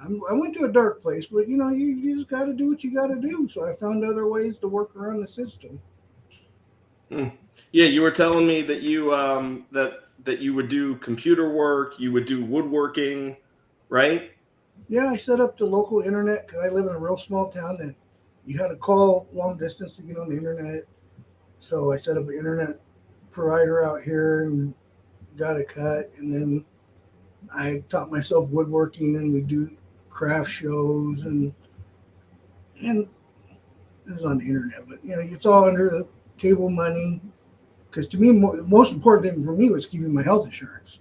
I went to a dark place, but you just got to do what you got to do. So I found other ways to work around the system. Yeah, you were telling me that you that you would do computer work, you would do woodworking, right? Yeah, I set up the local internet because I live in a real small town that you had to call long distance to get on the internet. So I set up an internet provider out here and got a cut. And then I taught myself woodworking, and we do craft shows and it was on the internet. But it's all under the table money. Because to me, the most important thing for me was keeping my health insurance.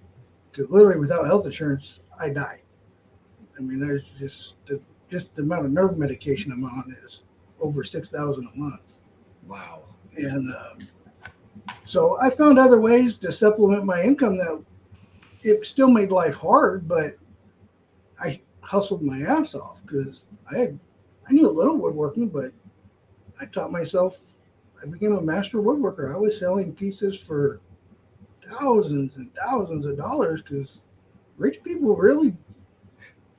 Because literally, without health insurance, I die. I mean, there's just the amount of nerve medication I'm on is over $6,000 a month. Wow. And so I found other ways to supplement my income that it still made life hard, but I hustled my ass off because I knew a little woodworking, but I taught myself. I became a master woodworker. I was selling pieces for thousands and thousands of dollars because rich people really,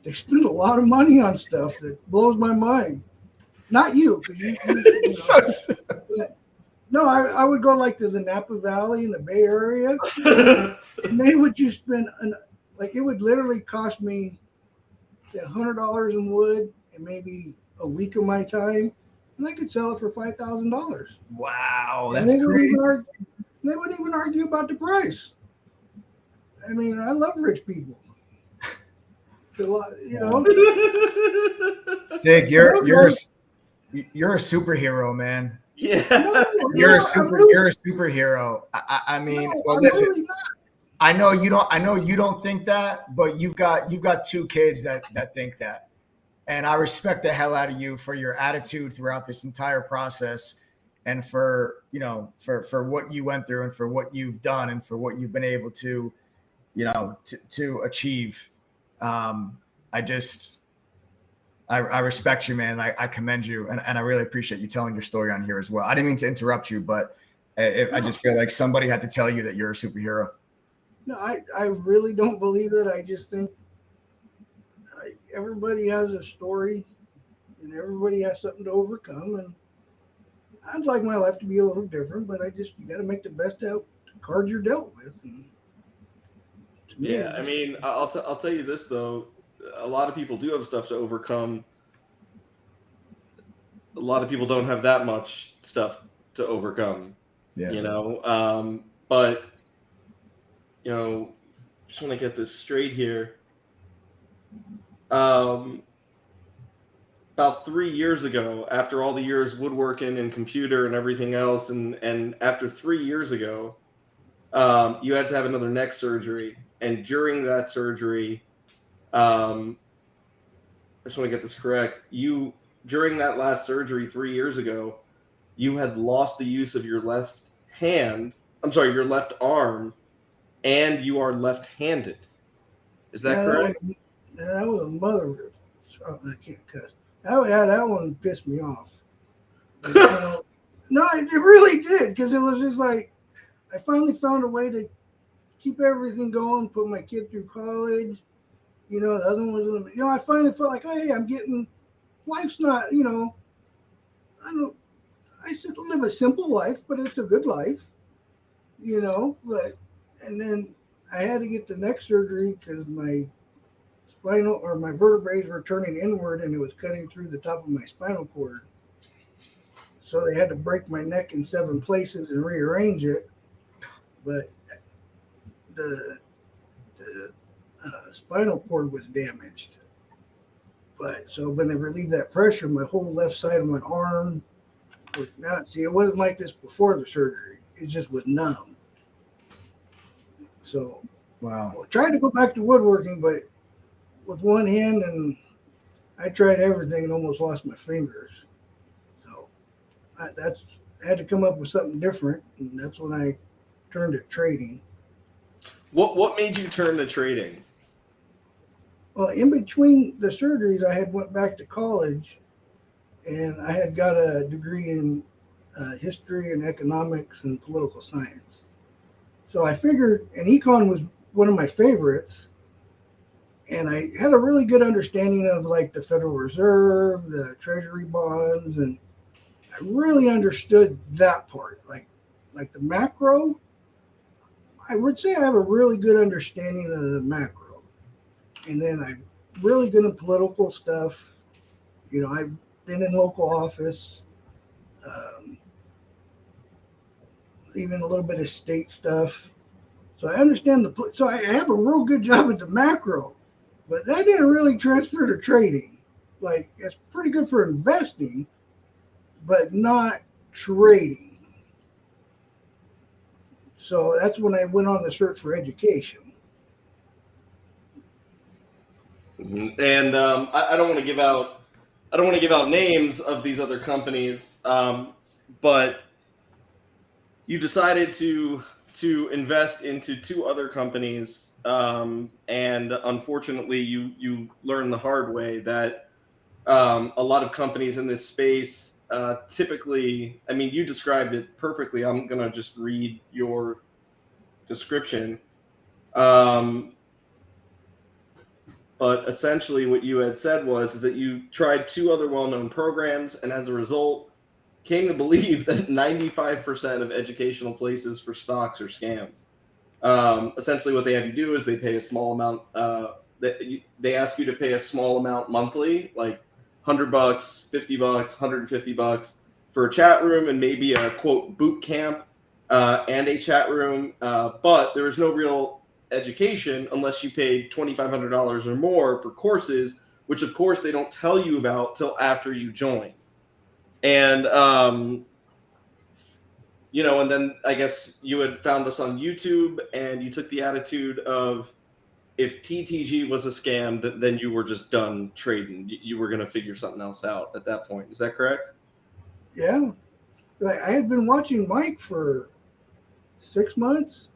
they spend a lot of money on stuff that blows my mind. Not you, because no, I would go like to the Napa Valley in the Bay Area, and they would just spend it would literally cost me $100 in wood and maybe a week of my time. And I could sell it for $5,000. Wow, that's crazy. They wouldn't even argue about the price. I mean, I love rich people. Jake, you're a superhero, man. Yeah, You're a superhero. I mean, well, listen. Really I know you don't think that, but you've got two kids that think that. And I respect the hell out of you for your attitude throughout this entire process and for what you went through and for what you've done and for what you've been able to, to achieve. I respect you, man. I commend you. And I really appreciate you telling your story on here as well. I didn't mean to interrupt you, but I just feel like somebody had to tell you that you're a superhero. No, I really don't believe it. I just think everybody has a story and everybody has something to overcome. And I'd like my life to be a little different, but you got to make the best out the cards you're dealt with. And yeah, I mean, I'll tell you this, though. A lot of people do have stuff to overcome. A lot of people don't have that much stuff to overcome. Yeah. But, just want to get this straight here. About 3 years ago, after all the years woodworking and computer and everything else, and after 3 years ago, you had to have another neck surgery. And during that surgery, I just want to get this correct. During that last surgery 3 years ago, you had lost the use of your left hand. I'm sorry, your left arm, and you are left-handed. Is that correct? That was a mother. I can't cuss. That one pissed me off. No, it really did, because it was just like I finally found a way to keep everything going, put my kid through college. The other one was, I finally felt like, hey, I'm getting, life's not, I should live a simple life, but it's a good life, and then I had to get the neck surgery because my spinal or my vertebrae were turning inward and it was cutting through the top of my spinal cord. So they had to break my neck in 7 places and rearrange it. But the spinal cord was damaged. But so when they relieved that pressure, my whole left side of my arm was not. See, it wasn't like this before the surgery. It just was numb. So Wow. I tried to go back to woodworking, but with one hand, and I tried everything and almost lost my fingers. So I had to come up with something different, and that's when I turned to trading. What made you turn to trading? Well, in between the surgeries, I had went back to college, and I had got a degree in history and economics and political science. So I figured, and econ was one of my favorites, and I had a really good understanding of like the Federal Reserve, the Treasury bonds, and I really understood that part, like the macro. I would say I have a really good understanding of the macro, and then I'm really good in political stuff. You know, I've been in local office, even a little bit of state stuff. So I understand so I have a real good job at the macro, but that didn't really transfer to trading. Like, it's pretty good for investing, but not trading. So that's when I went on the search for education. And I don't want to give out names of these other companies, but you decided to invest into 2 other companies, and unfortunately, you learned the hard way that a lot of companies in this space typically, I mean, you described it perfectly. I'm gonna just read your description. But essentially what you had said is that you tried 2 other well-known programs, and as a result, came to believe that 95% of educational places for stocks are scams. Essentially what they have you do is they pay a small amount. They ask you to pay a small amount monthly, like $100, $50, $150 for a chat room and maybe a quote boot camp and a chat room. But there is no real education unless you paid $2,500 or more for courses, which of course they don't tell you about till after you join. And you know, and then I guess you had found us on YouTube, and you took the attitude of, if TTG was a scam, then you were just done trading. You were going to figure something else out at that point. Is that correct? Yeah. Like, I had been watching Mike for 6 months,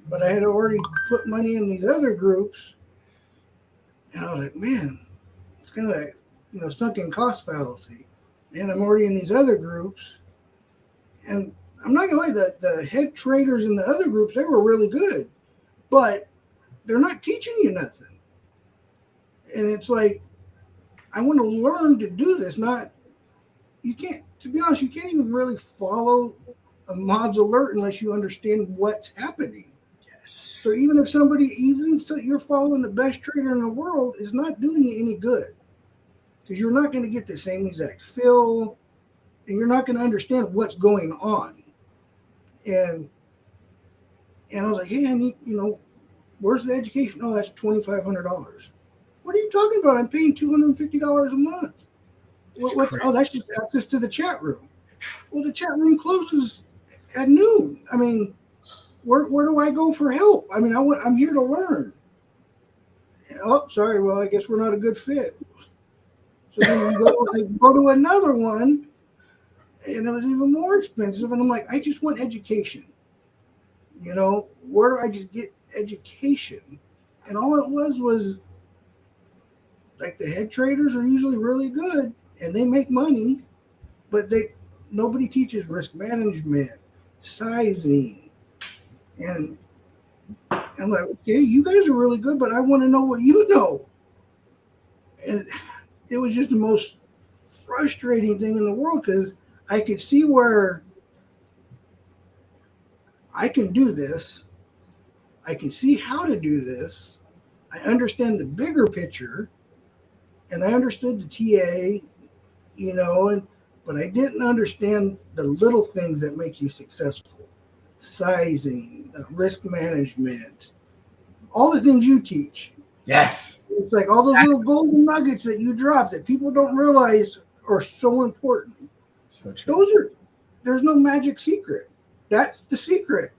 but I had already put money in these other groups. And I was like, man, it's kind of like, you know, sunken cost fallacy. And I'm already in these other groups. And I'm not going to lie, the head traders in the other groups, they were really good. But they're not teaching you nothing. And it's like, I want to learn to do this. You can't, to be honest, you can't even really follow a mod's alert unless you understand what's happening. Yes. So even if you're following the best trader in the world, is not doing you any good, because you're not going to get the same exact feel, and you're not going to understand what's going on. And I was like, hey, I need, you know, where's the education? Oh, that's $2,500. What are you talking about? I'm paying $250 a month. Oh, that's just access to the chat room. Well, the chat room closes at noon. I mean, where do I go for help? I mean, I'm here to learn. Oh, sorry. Well, I guess we're not a good fit. So then you go to another one, and it was even more expensive. And I'm like, I just want education. You know, where do I just get education? And all it was like, the head traders are usually really good and they make money, but nobody teaches risk management, sizing. And I'm like, okay, you guys are really good, but I want to know what you know. And it was just the most frustrating thing in the world, because I could see where I can do this. I can see how to do this. I understand the bigger picture, and I understood the TA, you know, but I didn't understand the little things that make you successful. Sizing, risk management, all the things you teach. Yes. It's like all those little golden nuggets that you drop that people don't realize are so important. So true. There's no magic secret. That's the secret.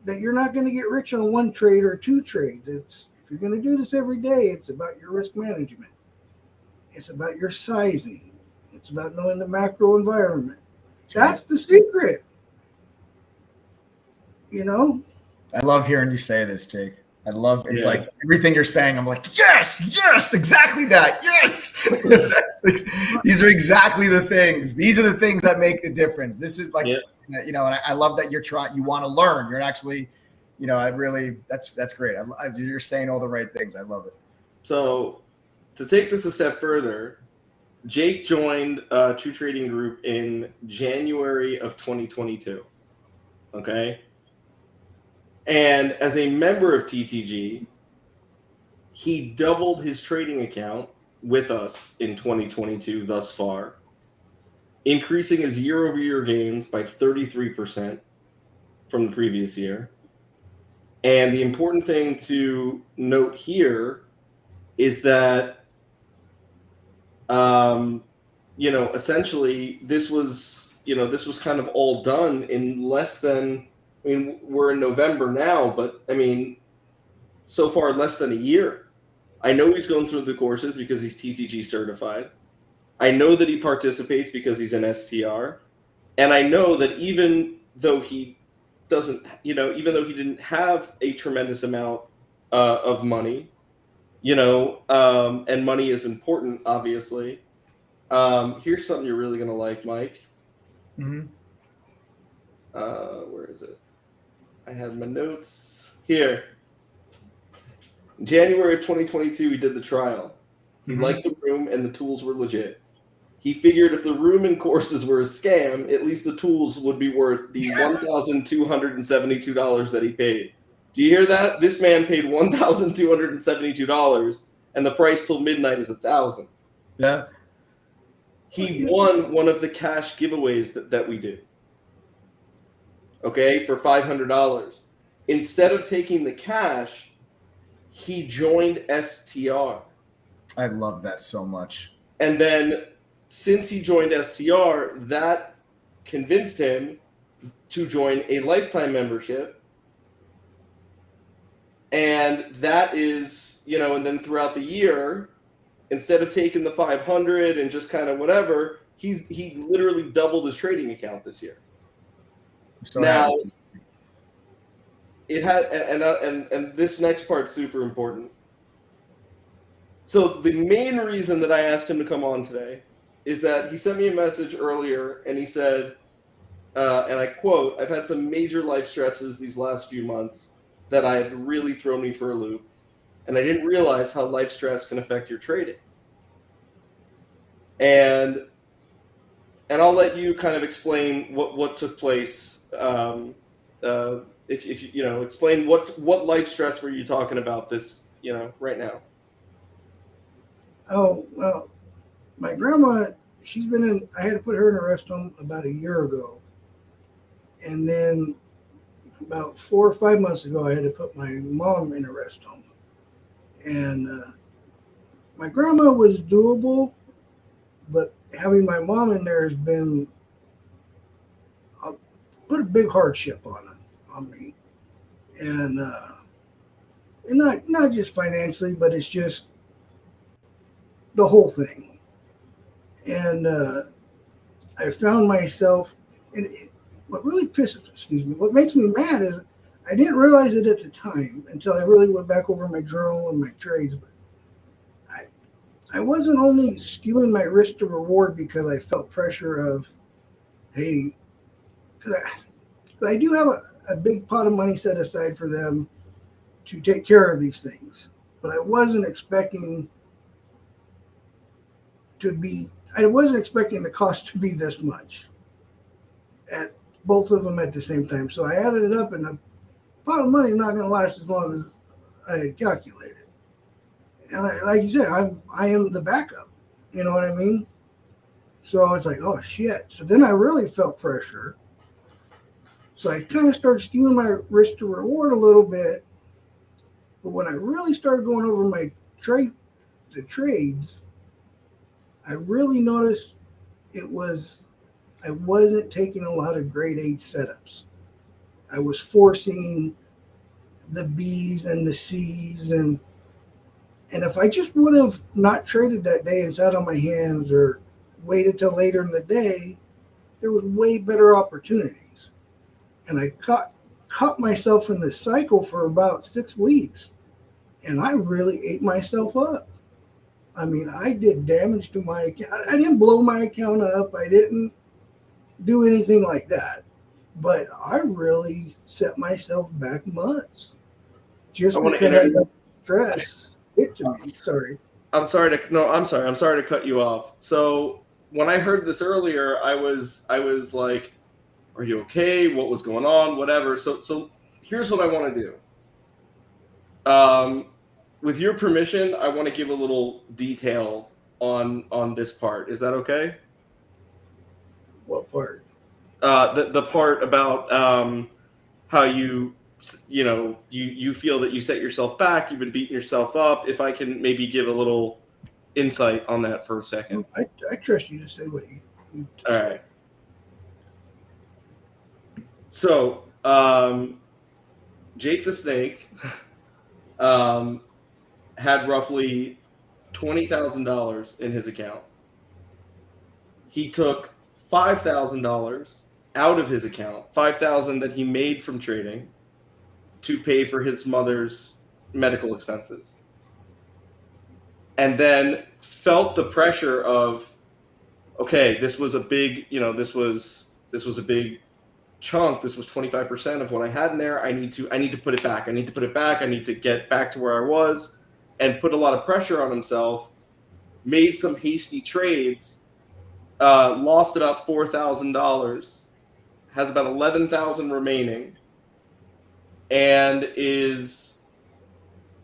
That you're not going to get rich on one trade or two trades. If you're going to do this every day, it's about your risk management. It's about your sizing. It's about knowing the macro environment. That's the secret. I love hearing you say this, Jake. I love it's like everything you're saying. I'm like, yes, exactly that. Yes. These are exactly the things. These are the things that make the difference. This is like, and I love that you want to learn. You're actually, that's great. You're saying all the right things. I love it. So to take this a step further, Jake joined True Trading Group in January of 2022. Okay. And as a member of TTG, he doubled his trading account with us in 2022 thus far, increasing his year-over-year gains by 33% from the previous year. And the important thing to note here is that, essentially this was kind of all done in less than, we're in November now, but so far less than a year. I know he's going through the courses because he's TTG certified. I know that he participates because he's an STR. And I know that even though he didn't have a tremendous amount of money, and money is important, obviously. Here's something you're really going to like, Mike. Mm-hmm. Where is it? I have my notes here. In January of 2022, he did the trial. He liked the room and the tools were legit. He figured if the room and courses were a scam, at least the tools would be worth the $1,272 that he paid. Do you hear that? This man paid $1,272, and the price till midnight is $1,000. Yeah. He won one of the cash giveaways that we do. Okay, for $500. Instead of taking the cash, he joined STR. I love that so much. And then since he joined STR, that convinced him to join a lifetime membership. And that is, and then throughout the year, instead of taking the 500 and just kind of whatever, he literally doubled his trading account this year. So now, it had, and this next part's super important. So the main reason that I asked him to come on today is that he sent me a message earlier and he said, and I quote, "I've had some major life stresses these last few months that have really thrown me for a loop, and I didn't realize how life stress can affect your trading." And I'll let you kind of explain what took place. If you explain what life stress were you talking about this right now? Oh, well, my grandma, I had to put her in a rest home about a year ago. And then about 4 or 5 months ago, I had to put my mom in a rest home. And my grandma was doable, but having my mom in there has been, put a big hardship on me. And not just financially, but it's just the whole thing. And I found myself, and what makes me mad is I didn't realize it at the time until I really went back over my journal and my trades. But I wasn't only skewing my risk to reward because I felt pressure of, hey, because I do have a big pot of money set aside for them to take care of these things. But I wasn't expecting the cost to be this much at both of them at the same time. So I added it up, and the pot of money is not going to last as long as I had calculated. And like you said, I am the backup. You know what I mean? So it's like, oh shit. So then I really felt pressure. So I kind of started skewing my risk to reward a little bit. But when I really started going over the trades, I really noticed I wasn't taking a lot of grade 8 setups. I was forcing the B's and the C's, and if I just would have not traded that day and sat on my hands or waited till later in the day, there was way better opportunities. And I caught myself in this cycle for about 6 weeks, and I really ate myself up. I mean, I did damage to my account. I didn't blow my account up. I didn't do anything like that. But I really set myself back months just because I got stress hit to me. Sorry. I'm sorry to cut you off. So when I heard this earlier, I was like, are you okay? What was going on? Whatever. So here's what I want to do. With your permission, I want to give a little detail on this part. Is that okay? What part? The part about how you feel that you set yourself back, you've been beating yourself up. If I can maybe give a little insight on that for a second. I trust you to say what you All right. So, Jake the Snake had roughly $20,000 in his account. He took $5,000 out of his account, $5,000 that he made from trading, to pay for his mother's medical expenses, and then felt the pressure of, okay, this was a big, this was a big chunk. This was 25% of what I had in there. I need to put it back. I need to get back to where I was, and put a lot of pressure on himself. Made some hasty trades. Lost about $4,000. Has about $11,000 remaining, and is,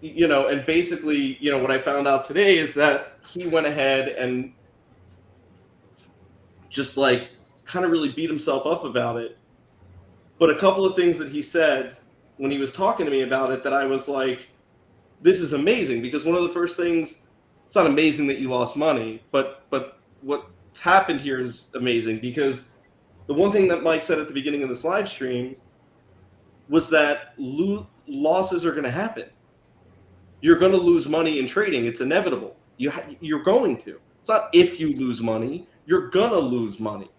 and basically, what I found out today is that he went ahead and just kind of really beat himself up about it. But a couple of things that he said when he was talking to me about it that I was like, this is amazing, because one of the first things, it's not amazing that you lost money, but what's happened here is amazing, because the one thing that Mike said at the beginning of this live stream was that losses are going to happen. You're going to lose money in trading. It's inevitable. You're going to. It's not if you lose money. You're going to lose money.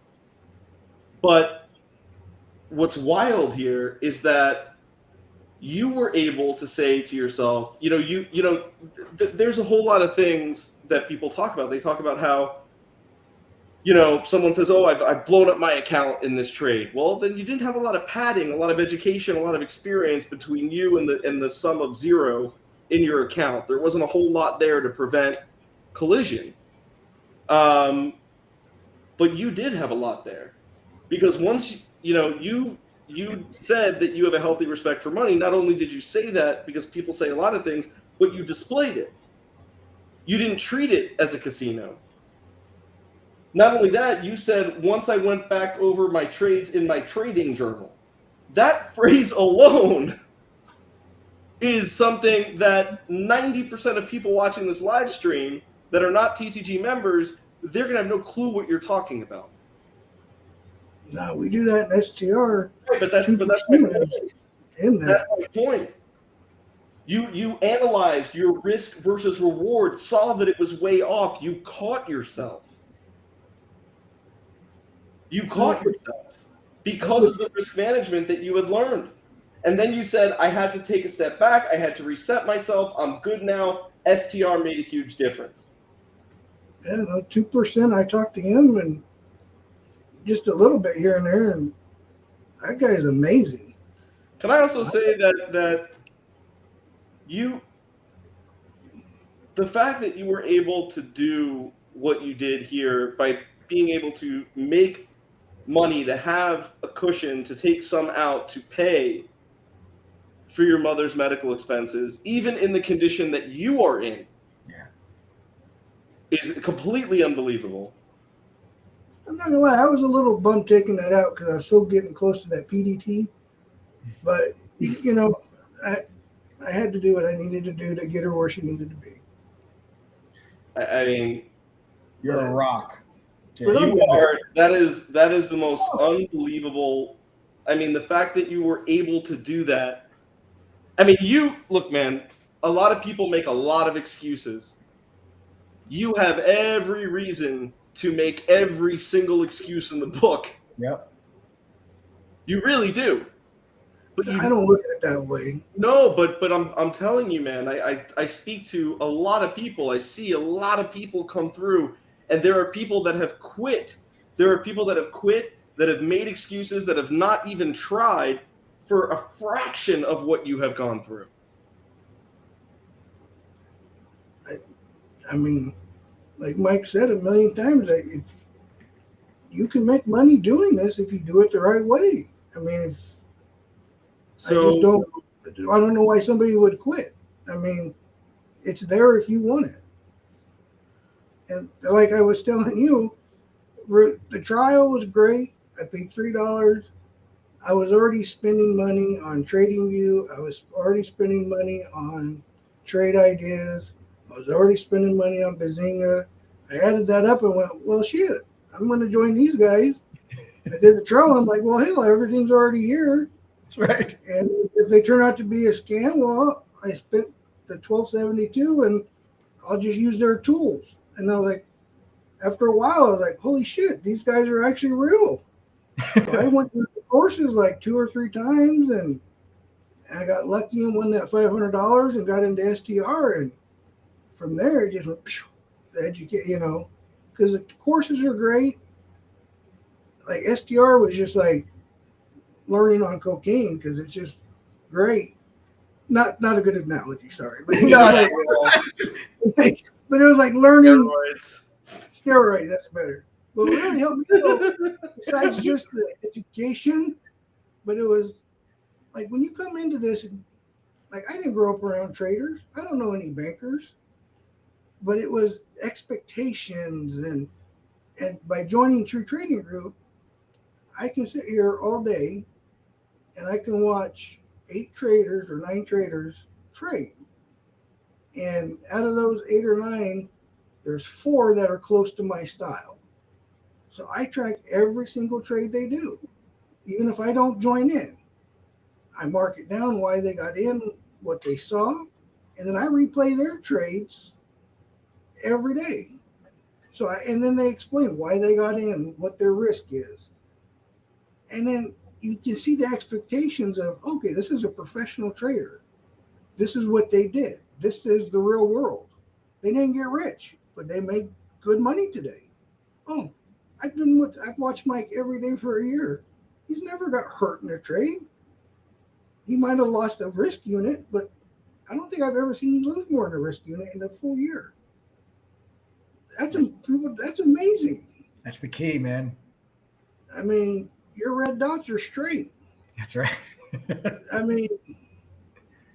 But what's wild here is that you were able to say to yourself, there's a whole lot of things that people talk about. They talk about how, someone says, oh, I've blown up my account in this trade. Well, then you didn't have a lot of padding, a lot of education, a lot of experience between you and the sum of zero in your account. There wasn't a whole lot there to prevent collision. But you did have a lot there, because once, you said that you have a healthy respect for money. Not only did you say that, because people say a lot of things, but you displayed it. You didn't treat it as a casino. Not only that, you said, once I went back over my trades in my trading journal. That phrase alone is something that 90% of people watching this live stream that are not TTG members, they're going to have no clue what you're talking about. No, we do that in STR. Right, but that's my point. That's my point. You analyzed your risk versus reward, saw that it was way off. You caught yourself. Because of the risk management that you had learned. And then you said, I had to take a step back. I had to reset myself. I'm good now. STR made a huge difference. Yeah, 2%. I talked to him and just a little bit here and there, and that guy is amazing. Can I also say that the fact that you were able to do what you did here by being able to make money, to have a cushion, to take some out, to pay for your mother's medical expenses, even in the condition that you are in, is completely unbelievable. I'm not gonna lie, I was a little bummed taking that out because I was so getting close to that PDT. But you know, I had to do what I needed to do to get her where she needed to be. I mean, You're a rock. Jake. But you are. That is the most unbelievable. I mean, the fact that you were able to do that. I mean, you look, man. A lot of people make a lot of excuses. You have every reason to make every single excuse in the book. Yep. You really do. But I don't look at it that way. No, but I'm telling you, man. I speak to a lot of people. I see a lot of people come through, and there are people that have quit. There are people that have quit, that have made excuses, that have not even tried for a fraction of what you have gone through. I mean, like Mike said a million times, if you can make money doing this if you do it the right way. I mean, I don't know why somebody would quit. I mean, it's there if you want it. And like I was telling you, the trial was great. I paid $3. I was already spending money on TradingView. I was already spending money on Trade Ideas. I was already spending money on Bazinga. I added that up and went, well, shit, I'm going to join these guys. I did the trial. I'm like, well, hell, everything's already here. That's right. And if they turn out to be a scam, well, I spent the $12.72 and I'll just use their tools. And I was like, after a while, I was like, holy shit, these guys are actually real. So I went through the courses like 2 or 3 times and I got lucky and won that $500 and got into STR. And from there, it just went, educate, because the courses are great. Like STR was just like learning on cocaine because it's just great. Not a good analogy, sorry. But, but it was like learning steroids, that's better. But it really helped me besides just the education. But it was like when you come into this, like I didn't grow up around traders. I don't know any bankers. But it was expectations and by joining True Trading Group, I can sit here all day and I can watch 8 traders or 9 traders trade. And out of those 8 or 9, there's 4 that are close to my style. So I track every single trade they do. Even if I don't join in, I mark it down why they got in, what they saw, and then I replay their trades every day. So and then they explain why they got in, what their risk is. And then you can see the expectations of, okay, this is a professional trader. This is what they did. This is the real world. They didn't get rich, but they made good money today. Oh, I've watched Mike every day for a year. He's never got hurt in a trade. He might have lost a risk unit, but I don't think I've ever seen him lose more in a risk unit in a full year. That's amazing. That's the key, man. I mean, your red dots are straight. That's right. I mean,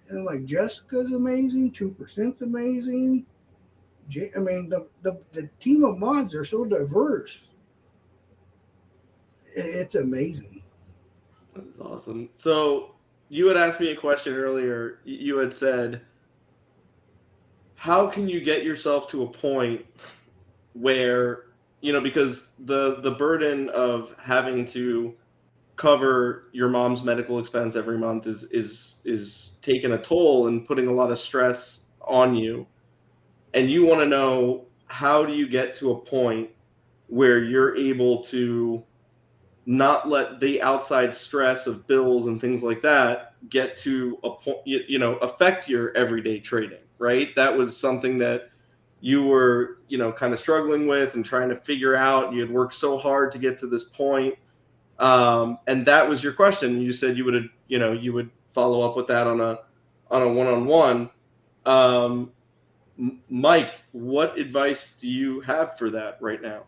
and like Jessica's amazing. 2%'s amazing. I mean, the team of mods are so diverse. It's amazing. That's awesome. So you had asked me a question earlier. You had said, how can you get yourself to a point where, because the burden of having to cover your mom's medical expense every month is taking a toll and putting a lot of stress on you. And you want to know, how do you get to a point where you're able to not let the outside stress of bills and things like that get to a point, affect your everyday trading, right? That was something that you were, kind of struggling with and trying to figure out. You had worked so hard to get to this point. And that was your question. You said you would follow up with that on a one-on-one. Mike, what advice do you have for that right now?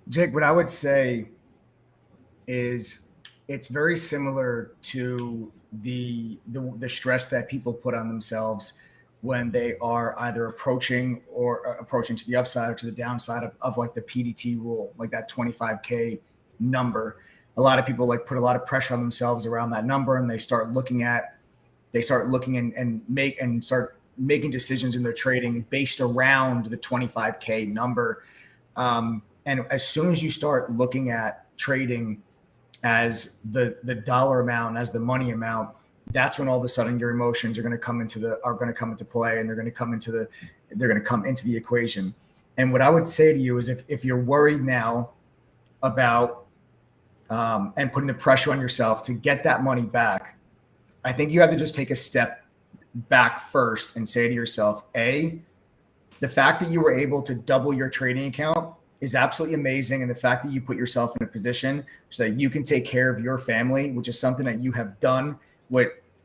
Jake, what I would say is it's very similar to the stress that people put on themselves when they are either approaching to the upside or to the downside of like the PDT rule, like that 25K number. A lot of people like put a lot of pressure on themselves around that number, and they start looking and start making decisions in their trading based around the 25K number. And as soon as you start looking at trading as the dollar amount, as the money amount, that's when all of a sudden your emotions are going to come into play, and they're going to come into the equation. And what I would say to you is, if you're worried now about and putting the pressure on yourself to get that money back, I think you have to just take a step back first and say to yourself, the fact that you were able to double your trading account is absolutely amazing. And the fact that you put yourself in a position so that you can take care of your family, which is something that you have done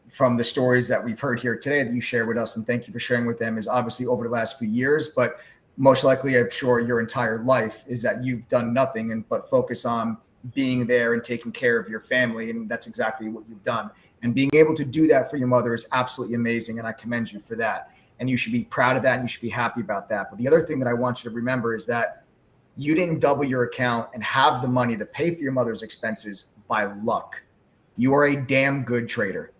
from the stories that we've heard here today that you share with us, and thank you for sharing with them, is obviously over the last few years, but most likely, I'm sure your entire life, is that you've done nothing but focus on being there and taking care of your family. And that's exactly what you've done. And being able to do that for your mother is absolutely amazing. And I commend you for that. And you should be proud of that, and you should be happy about that. But the other thing that I want you to remember is that you didn't double your account and have the money to pay for your mother's expenses by luck. You are a damn good trader.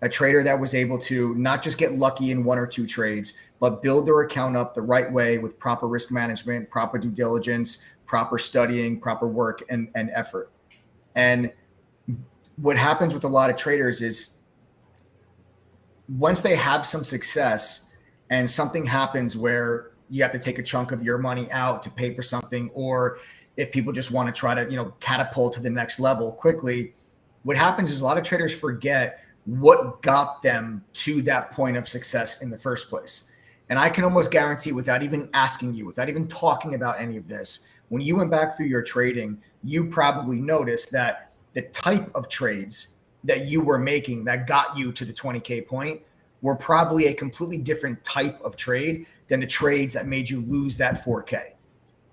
A trader that was able to not just get lucky in one or two trades, but build their account up the right way with proper risk management, proper due diligence, proper studying, proper work and effort. And what happens with a lot of traders is once they have some success and something happens where you have to take a chunk of your money out to pay for something, or if people just want to try to, catapult to the next level quickly, what happens is a lot of traders forget what got them to that point of success in the first place. And I can almost guarantee, without even asking you, without even talking about any of this, when you went back through your trading, you probably noticed that the type of trades that you were making that got you to the 20K point were probably a completely different type of trade than the trades that made you lose that 4K.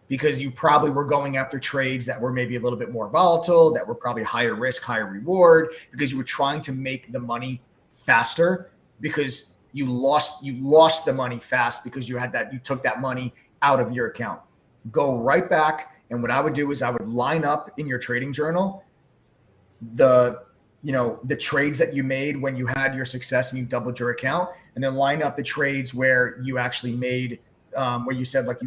Because you probably were going after trades that were maybe a little bit more volatile, that were probably higher risk, higher reward, because you were trying to make the money faster, because you lost the money fast because you took that money out of your account. Go right back. And what I would do is I would line up in your trading journal the trades that you made when you had your success and you doubled your account, and then line up the trades where you actually made where you said like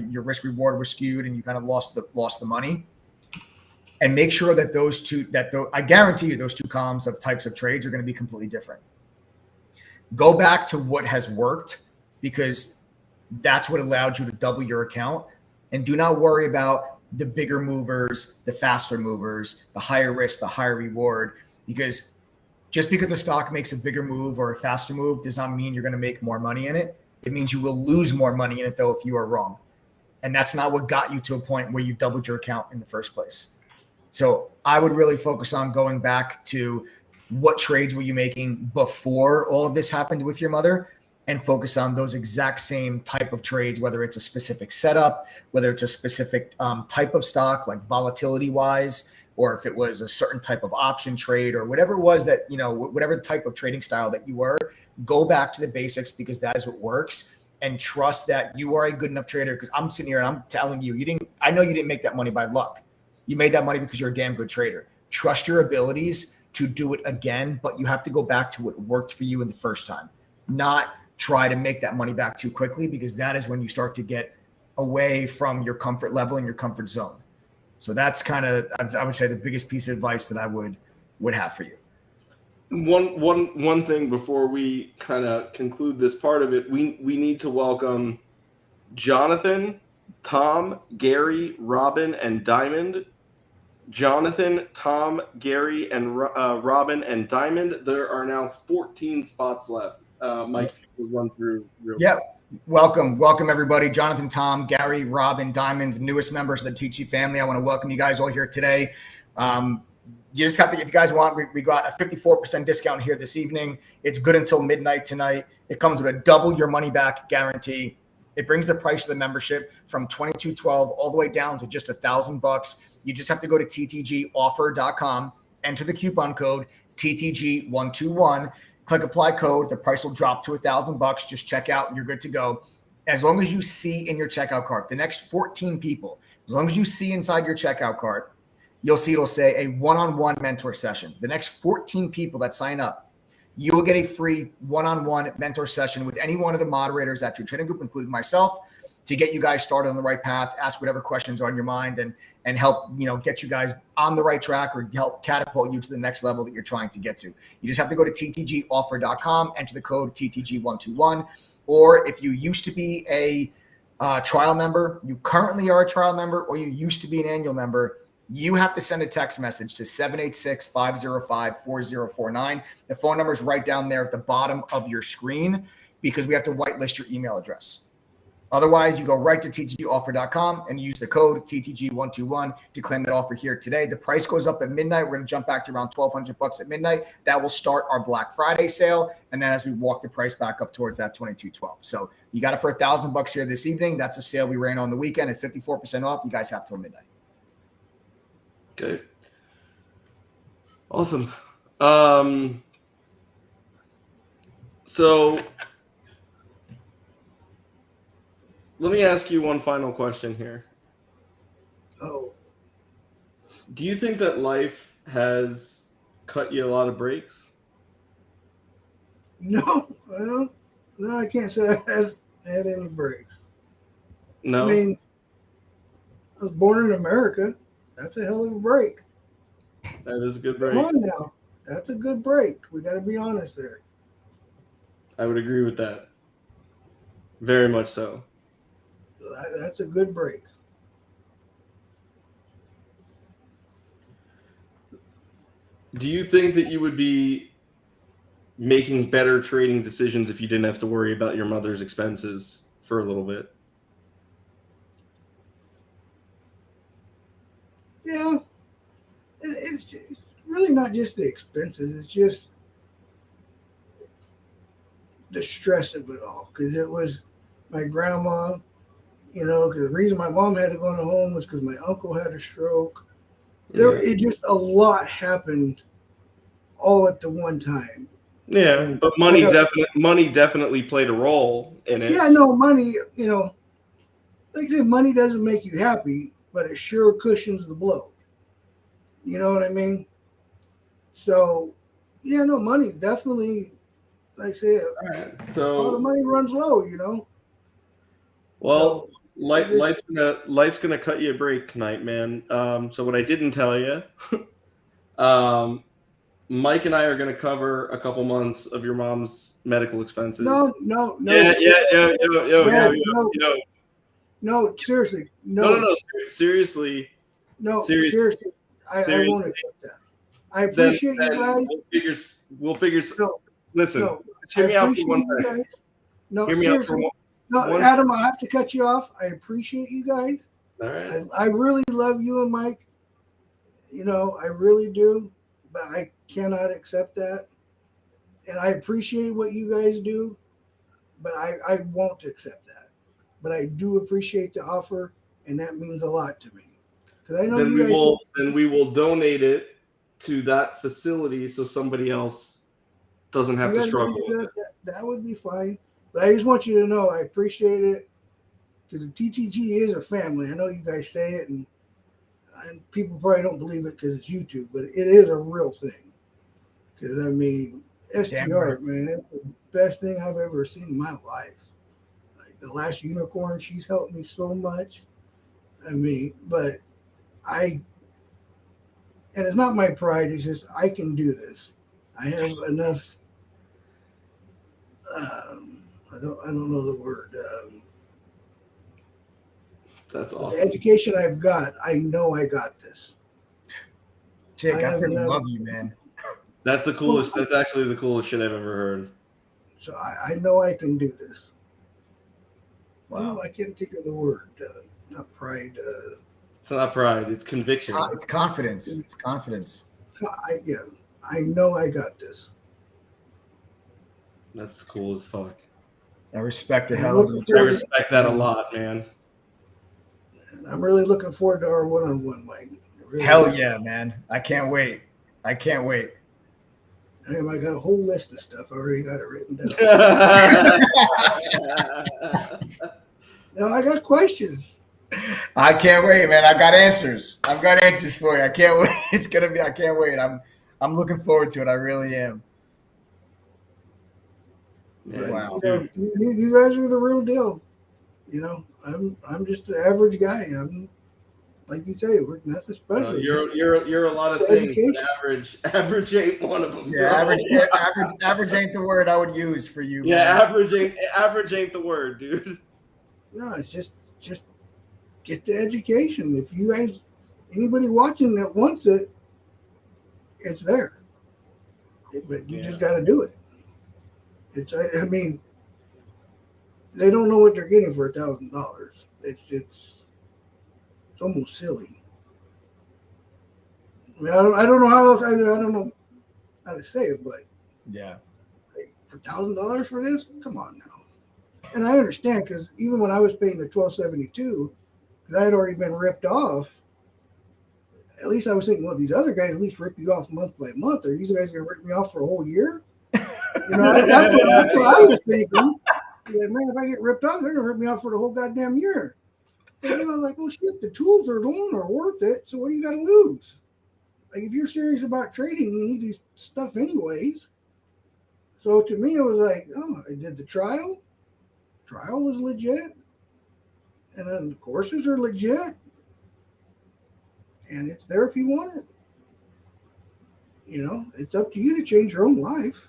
your risk reward was skewed and you kind of lost the money, and make sure that I guarantee you those two columns of types of trades are going to be completely different. Go back to what has worked, because that's what allowed you to double your account, and do not worry about the bigger movers, the faster movers, the higher risk, the higher reward, because just because a stock makes a bigger move or a faster move does not mean you're going to make more money in it. It means you will lose more money in it, though, if you are wrong. And that's not what got you to a point where you doubled your account in the first place. So I would really focus on going back to what trades were you making before all of this happened with your mother, and focus on those exact same type of trades, whether it's a specific setup, whether it's a specific type of stock, like volatility wise, or if it was a certain type of option trade, or whatever it was that, whatever type of trading style that you were. Go back to the basics, because that is what works, and trust that you are a good enough trader. Because I'm sitting here and I'm telling you, I know you didn't make that money by luck. You made that money because you're a damn good trader. Trust your abilities to do it again, but you have to go back to what worked for you in the first time, not try to make that money back too quickly, because that is when you start to get away from your comfort level and your comfort zone. So that's kind of, I would say, the biggest piece of advice that I would have for you. One thing before we kind of conclude this part of it, we need to welcome Jonathan, Tom, Gary, Robin, and Diamond. Jonathan, Tom, Gary, and Robin and Diamond. There are now 14 spots left. Mike, we'll run through real quick. Welcome everybody. Jonathan, Tom, Gary, Robin, Diamond, newest members of the TC family. I want to welcome you guys all here today. You just got if you guys want, we got a 54% discount here this evening. It's good until midnight tonight. It comes with a double your money back guarantee. It brings the price of the membership from $22.12 all the way down to just $1,000. You just have to go to ttgoffer.com, enter the coupon code TTG121, Click apply code. The price will drop to $1,000. Just check out and you're good to go. As long as you see in your checkout cart, the next 14 people, as long as you see inside your checkout cart, you'll see it'll say a one-on-one mentor session. The next 14 people that sign up, you will get a free one-on-one mentor session with any one of the moderators at True Trading Group, including myself, to get you guys started on the right path, ask whatever questions are on your mind, and help get you guys on the right track or help catapult you to the next level that you're trying to get to. You just have to go to ttgoffer.com, enter the code TTG121, or if you used to be a trial member, you currently are a trial member, or you used to be an annual member, you have to send a text message to 786-505-4049. The phone number is right down there at the bottom of your screen because we have to whitelist your email address. Otherwise, you go right to ttgoffer.com and use the code TTG121 to claim that offer here today. The price goes up at midnight. We're going to jump back to around $1,200 at midnight. That will start our Black Friday sale. And then as we walk the price back up towards that $2,212. So you got it for $1,000 here this evening. That's a sale we ran on the weekend at 54% off. You guys have till midnight. Okay. Awesome. So let me ask you one final question here. Oh, Do you think that life has cut you a lot of breaks? no, well, no, I can't say I had any breaks. No. I mean, I was born in America. That's a hell of a break. That is a good break. Come on now. That's a good break. We got to be honest there. I would agree with that. Very much so. That's a good break. Do you think that you would be making better trading decisions if you didn't have to worry about your mother's expenses for a little bit? Yeah. It's really not just the expenses. It's just the stress of it all. Because it was my grandma, because the reason my mom had to go in the home was because my uncle had a stroke. It just a lot happened all at the one time. Yeah, but money definitely played a role in it. Yeah, no, money, like I said, money doesn't make you happy, but it sure cushions the blow. You know what I mean? So, yeah, no, money definitely, like I said, All right. a lot So, of money runs low, well, So, life's gonna cut you a break tonight, man. So what I didn't tell you, Mike and I are gonna cover a couple months of your mom's medical expenses. No. Yeah. No, seriously. No. Seriously. No, Seriously. seriously. I won't accept that. I appreciate you guys. We'll figure. No, Listen, no, hear me I out for one appreciate you second. guys. No, Hear me out for seriously. one. No, Adam, I have to cut you off. I appreciate you guys. All right. I really love you and Mike. I really do, but I cannot accept that. And I appreciate what you guys do, but I won't accept that. But I do appreciate the offer, and that means a lot to me. Because I know Then we will donate it to that facility so somebody else doesn't have to struggle with it. That would be fine. But I just want you to know I appreciate it because the TTG is a family. I know you guys say it, and people probably don't believe it because it's YouTube, but it is a real thing. Because, STR, man, it's the best thing I've ever seen in my life. Like the last unicorn, she's helped me so much. But and it's not my pride, it's just I can do this. I have enough I don't know the word. That's awesome. The education I've got, I know I got this. Jake, I freaking love you, man. That's the coolest. That's actually the coolest shit I've ever heard. So I know I can do this. Wow. Well, I can't think of the word. Not pride. It's not pride. It's conviction. It's confidence. It's confidence. I know I got this. That's cool as fuck. I respect the hell out of I respect that a lot, man. And I'm really looking forward to our one-on-one, Mike. Hell yeah, man. I can't wait. I got a whole list of stuff. I already got it written down. Now I got questions. I can't wait, man. I got answers. I've got answers for you. I can't wait. It's gonna be. I can't wait. I'm looking forward to it. I really am. Wow. You guys are the real deal. You know, I'm just the average guy. I'm like you say, we're nothing special. You're a lot of things. But average ain't one of them. Yeah, average ain't the word I would use for you. Yeah, man. average ain't the word, dude. No, it's just get the education. If you guys, anybody watching that wants it, it's there. But you just got to do it. I mean, they don't know what they're getting for $1,000. It's almost silly. I mean, I don't know how else. I don't know how to say it, but yeah, like, for $1,000 for this, come on now. And I understand because even when I was paying the $1,272, because I had already been ripped off. At least I was thinking, well, these other guys at least rip you off month by month. Are these guys going to rip me off for a whole year? You know, that's what I was thinking. Like, man, if I get ripped off, they're going to rip me off for the whole goddamn year. And, you know, like, well, shit, the tools alone are worth it. So what do you got to lose? Like, if you're serious about trading, you need this stuff anyways. So to me, it was like, oh, I did the trial. Trial was legit. And then the courses are legit. And it's there if you want it. You know, it's up to you to change your own life.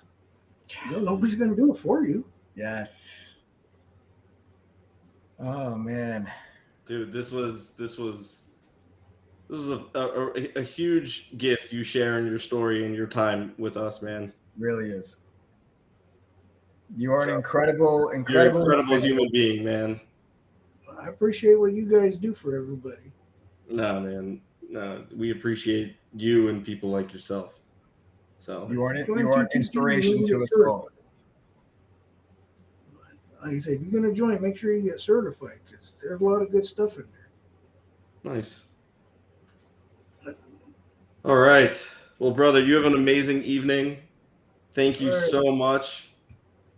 You know, nobody's going to do it for you. Yes. Oh man, dude, this was a huge gift you sharing your story and your time with us, man. Really is. You are an incredible human being, man. I appreciate what you guys do for everybody. No, man. No, we appreciate you and people like yourself. So you are an inspiration to us all. Like I said, if you're going to join, make sure you get certified because there's a lot of good stuff in there. Nice. All right. Well, brother, you have an amazing evening. Thank you so much.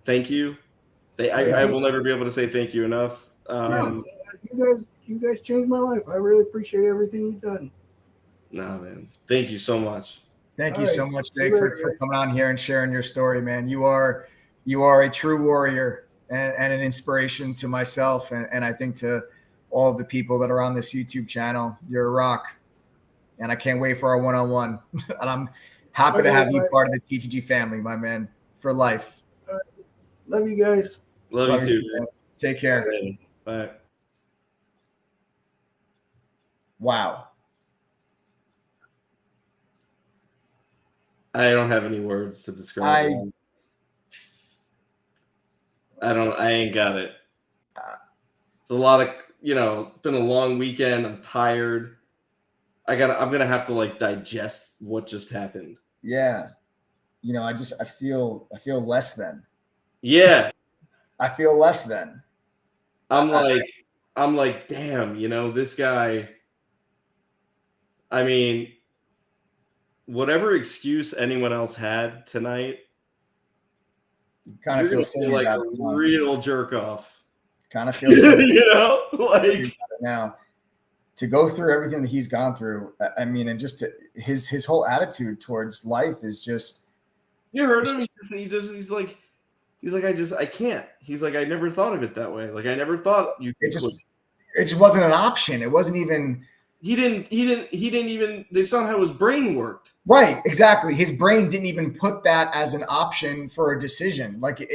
Thank you. I will never be able to say thank you enough. You guys changed my life. I really appreciate everything you've done. Nah, man. Thank you so much. Thank you so much, Jake, for coming on here and sharing your story, man. You are a true warrior and an inspiration to myself and I think to all of the people that are on this YouTube channel. You're a rock. And I can't wait for our one-on-one. And I'm happy to have you part of the TTG family, my man, for life. Love you guys. Love you too, man. Take care. Bye. Wow. I don't have any words to describe it. I ain't got it. It's a lot of, it's been a long weekend. I'm tired. I'm going to have to like digest what just happened. Yeah. I feel less than. Yeah. I feel less than. I'm like, damn, this guy, I mean, whatever excuse anyone else had tonight, kind of feel silly like about a it. Real jerk off. Kind of feel silly. Like now to go through everything that he's gone through. I mean, and just his whole attitude towards life is just. You heard him. He's like, I can't. He's like, I never thought of it that way. Like, I never thought you could. It just wasn't an option. It wasn't even. He didn't even. They saw how his brain worked. Right. Exactly. His brain didn't even put that as an option for a decision. Like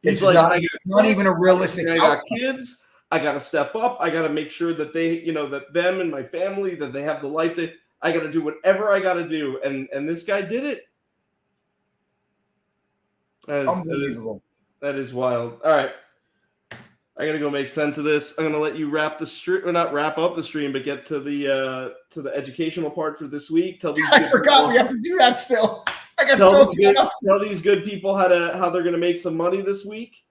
it's like, not even a realistic. I got kids. I got to step up. I got to make sure that they, that them and my family, that they have the life that I got to do whatever I got to do. And this guy did it. Unbelievable. That is wild. All right. I got to go make sense of this. I'm going to let you wrap the stream, or not wrap up the stream, but get to the educational part for this week. I forgot we have to do that still. I got tell these good people how they're going to make some money this week.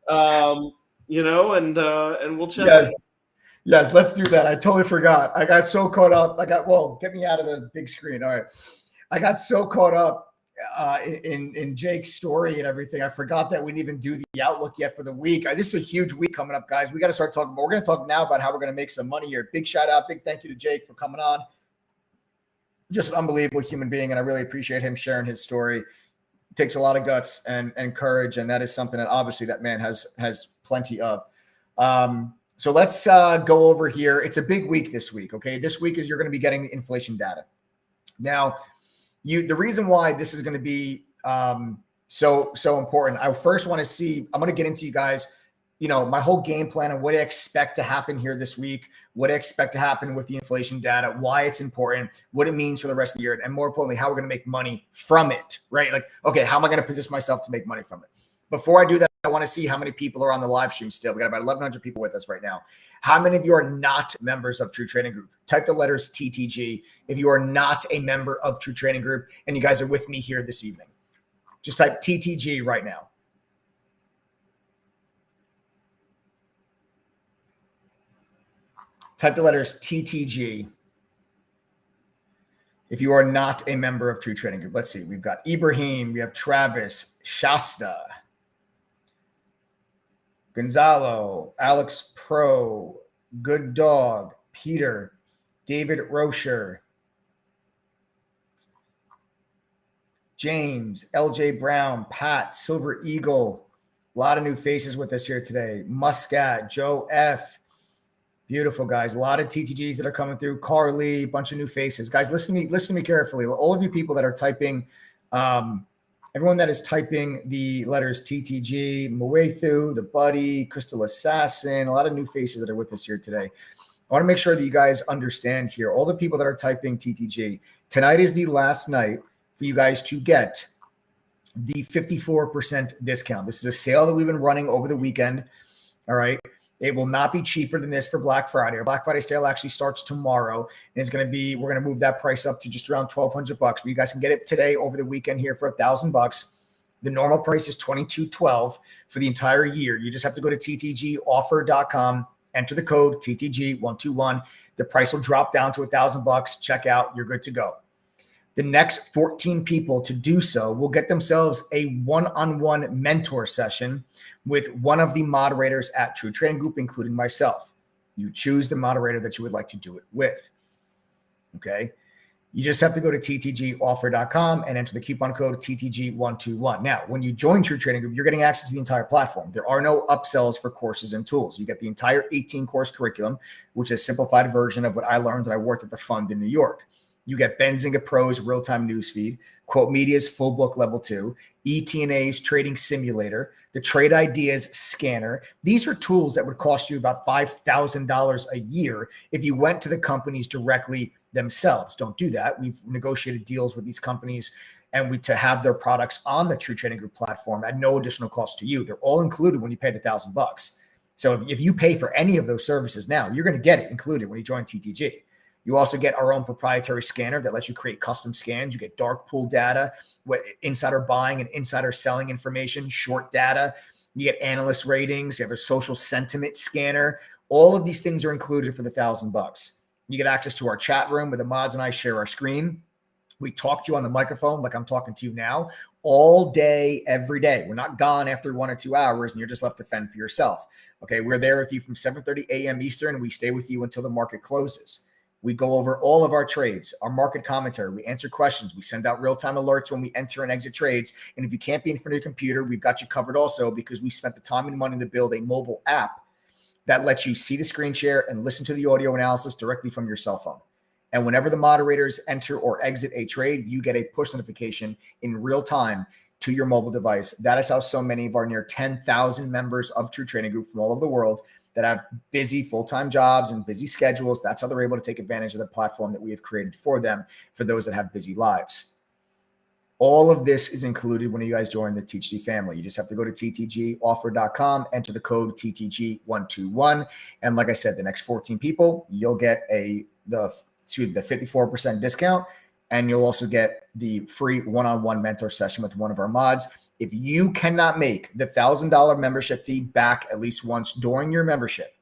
And we'll check. Yes, let's do that. I totally forgot. I got so caught up. Get me out of the big screen. All right. I got so caught up in Jake's story and everything. I forgot that we didn't even do the outlook yet for the week. This is a huge week coming up, guys. We got to start talking. But we're going to talk now about how we're going to make some money here. Big shout out, big thank you to Jake for coming on. Just an unbelievable human being, and I really appreciate him sharing his story. It takes a lot of guts and courage, and that is something that obviously that man has plenty of. So let's go over here. It's a big week this week. Okay, this week is you're going to be getting the inflation data. Now, the reason why this is going to be so important, I first want to see, I'm going to get into you guys, my whole game plan and what I expect to happen here this week, what I expect to happen with the inflation data, why it's important, what it means for the rest of the year, and more importantly, how we're going to make money from it, right? Like, okay, how am I going to position myself to make money from it? Before I do that, I want to see how many people are on the live stream still. We got about 1,100 people with us right now. How many of you are not members of True Trading Group? Type the letters TTG if you are not a member of True Trading Group and you guys are with me here this evening. Just type TTG right now. Type the letters TTG if you are not a member of True Trading Group. Let's see. We've got Ibrahim. We have Travis, Shasta, Gonzalo, Alex Pro, Good Dog, Peter, David Rocher, James, LJ Brown, Pat, Silver Eagle. A lot of new faces with us here today. Muscat, Joe F. Beautiful, guys. A lot of TTGs that are coming through. Carly, a bunch of new faces. Guys, listen to me carefully. All of you people that are typing, everyone that is typing the letters TTG, Moethu, The Buddy, Crystal Assassin, a lot of new faces that are with us here today. I want to make sure that you guys understand here, all the people that are typing TTG, tonight is the last night for you guys to get the 54% discount. This is a sale that we've been running over the weekend. All right. It will not be cheaper than this for Black Friday. Our Black Friday sale actually starts tomorrow, and it's going to be, we're going to move that price up to just around $1,200. But you guys can get it today over the weekend here for $1,000. The normal price is $2,212 for the entire year. You just have to go to ttgoffer.com, enter the code TTG121. The price will drop down to $1,000. Check out, you're good to go. The next 14 people to do so will get themselves a one-on-one mentor session with one of the moderators at True Trading Group, including myself. You choose the moderator that you would like to do it with. Okay. You just have to go to ttgoffer.com and enter the coupon code TTG121. Now, when you join True Trading Group, you're getting access to the entire platform. There are no upsells for courses and tools. You get the entire 18-course curriculum, which is a simplified version of what I learned when I worked at the fund in New York. You get Benzinga Pro's real-time newsfeed, Quote Media's full book level 2, ETNA's trading simulator, the Trade Ideas scanner. These are tools that would cost you about $5,000 a year if you went to the companies directly themselves. Don't do that. We've negotiated deals with these companies and to have their products on the True Trading Group platform at no additional cost to you. They're all included when you pay the $1,000. So if you pay for any of those services now, you're going to get it included when you join TTG. You also get our own proprietary scanner that lets you create custom scans. You get dark pool data, insider buying and insider selling information, short data. You get analyst ratings. You have a social sentiment scanner. All of these things are included for the $1,000. You get access to our chat room where the mods and I share our screen. We talk to you on the microphone like I'm talking to you now all day, every day. We're not gone after 1 or 2 hours and you're just left to fend for yourself. Okay, we're there with you from 7:30 a.m. Eastern. We stay with you until the market closes. We go over all of our trades, our market commentary. We answer questions. We send out real-time alerts when we enter and exit trades. And if you can't be in front of your computer, we've got you covered also because we spent the time and money to build a mobile app that lets you see the screen share and listen to the audio analysis directly from your cell phone. And whenever the moderators enter or exit a trade, you get a push notification in real time to your mobile device. That is how so many of our near 10,000 members of True Trading Group from all over the world that have busy full-time jobs and busy schedules, that's how they're able to take advantage of the platform that we have created for them, for those that have busy lives. All of this is included when you guys join the TTG family. You just have to go to ttgoffer.com, enter the code TTG121. And like I said, the next 14 people, you'll get the 54% discount, and you'll also get the free one-on-one mentor session with one of our mods. If you cannot make the $1,000 membership fee back at least once during your membership,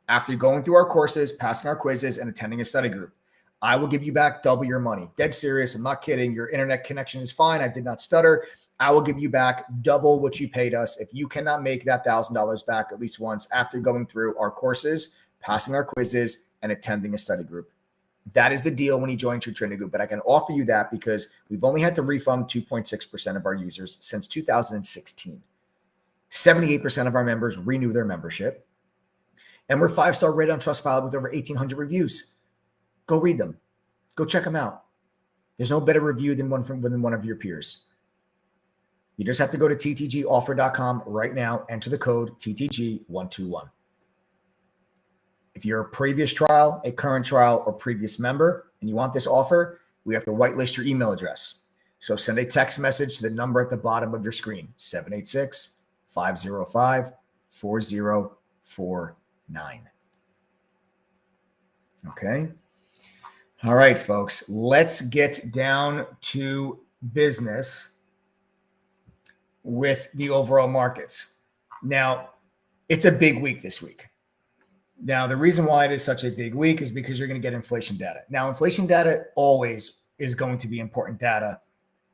after going through our courses, passing our quizzes, and attending a study group, I will give you back double your money. Dead serious. I'm not kidding. Your internet connection is fine. I did not stutter. I will give you back double what you paid us. If you cannot make that $1,000 back at least once after going through our courses, passing our quizzes, and attending a study group. That is the deal when you join True Trading Group. But I can offer you that because we've only had to refund 2.6% of our users since 2016. 78% of our members renew their membership. And we're 5-star rated on Trustpilot with over 1,800 reviews. Go read them. Go check them out. There's no better review than one of your peers. You just have to go to ttgoffer.com right now, enter the code TTG121. If you're a previous trial, a current trial, or previous member, and you want this offer, we have to whitelist your email address. So send a text message to the number at the bottom of your screen, 786-505-4049. Okay. All right, folks, let's get down to business with the overall markets. Now, it's a big week this week. Now, the reason why it is such a big week is because you're going to get inflation data. Now, inflation data always is going to be important data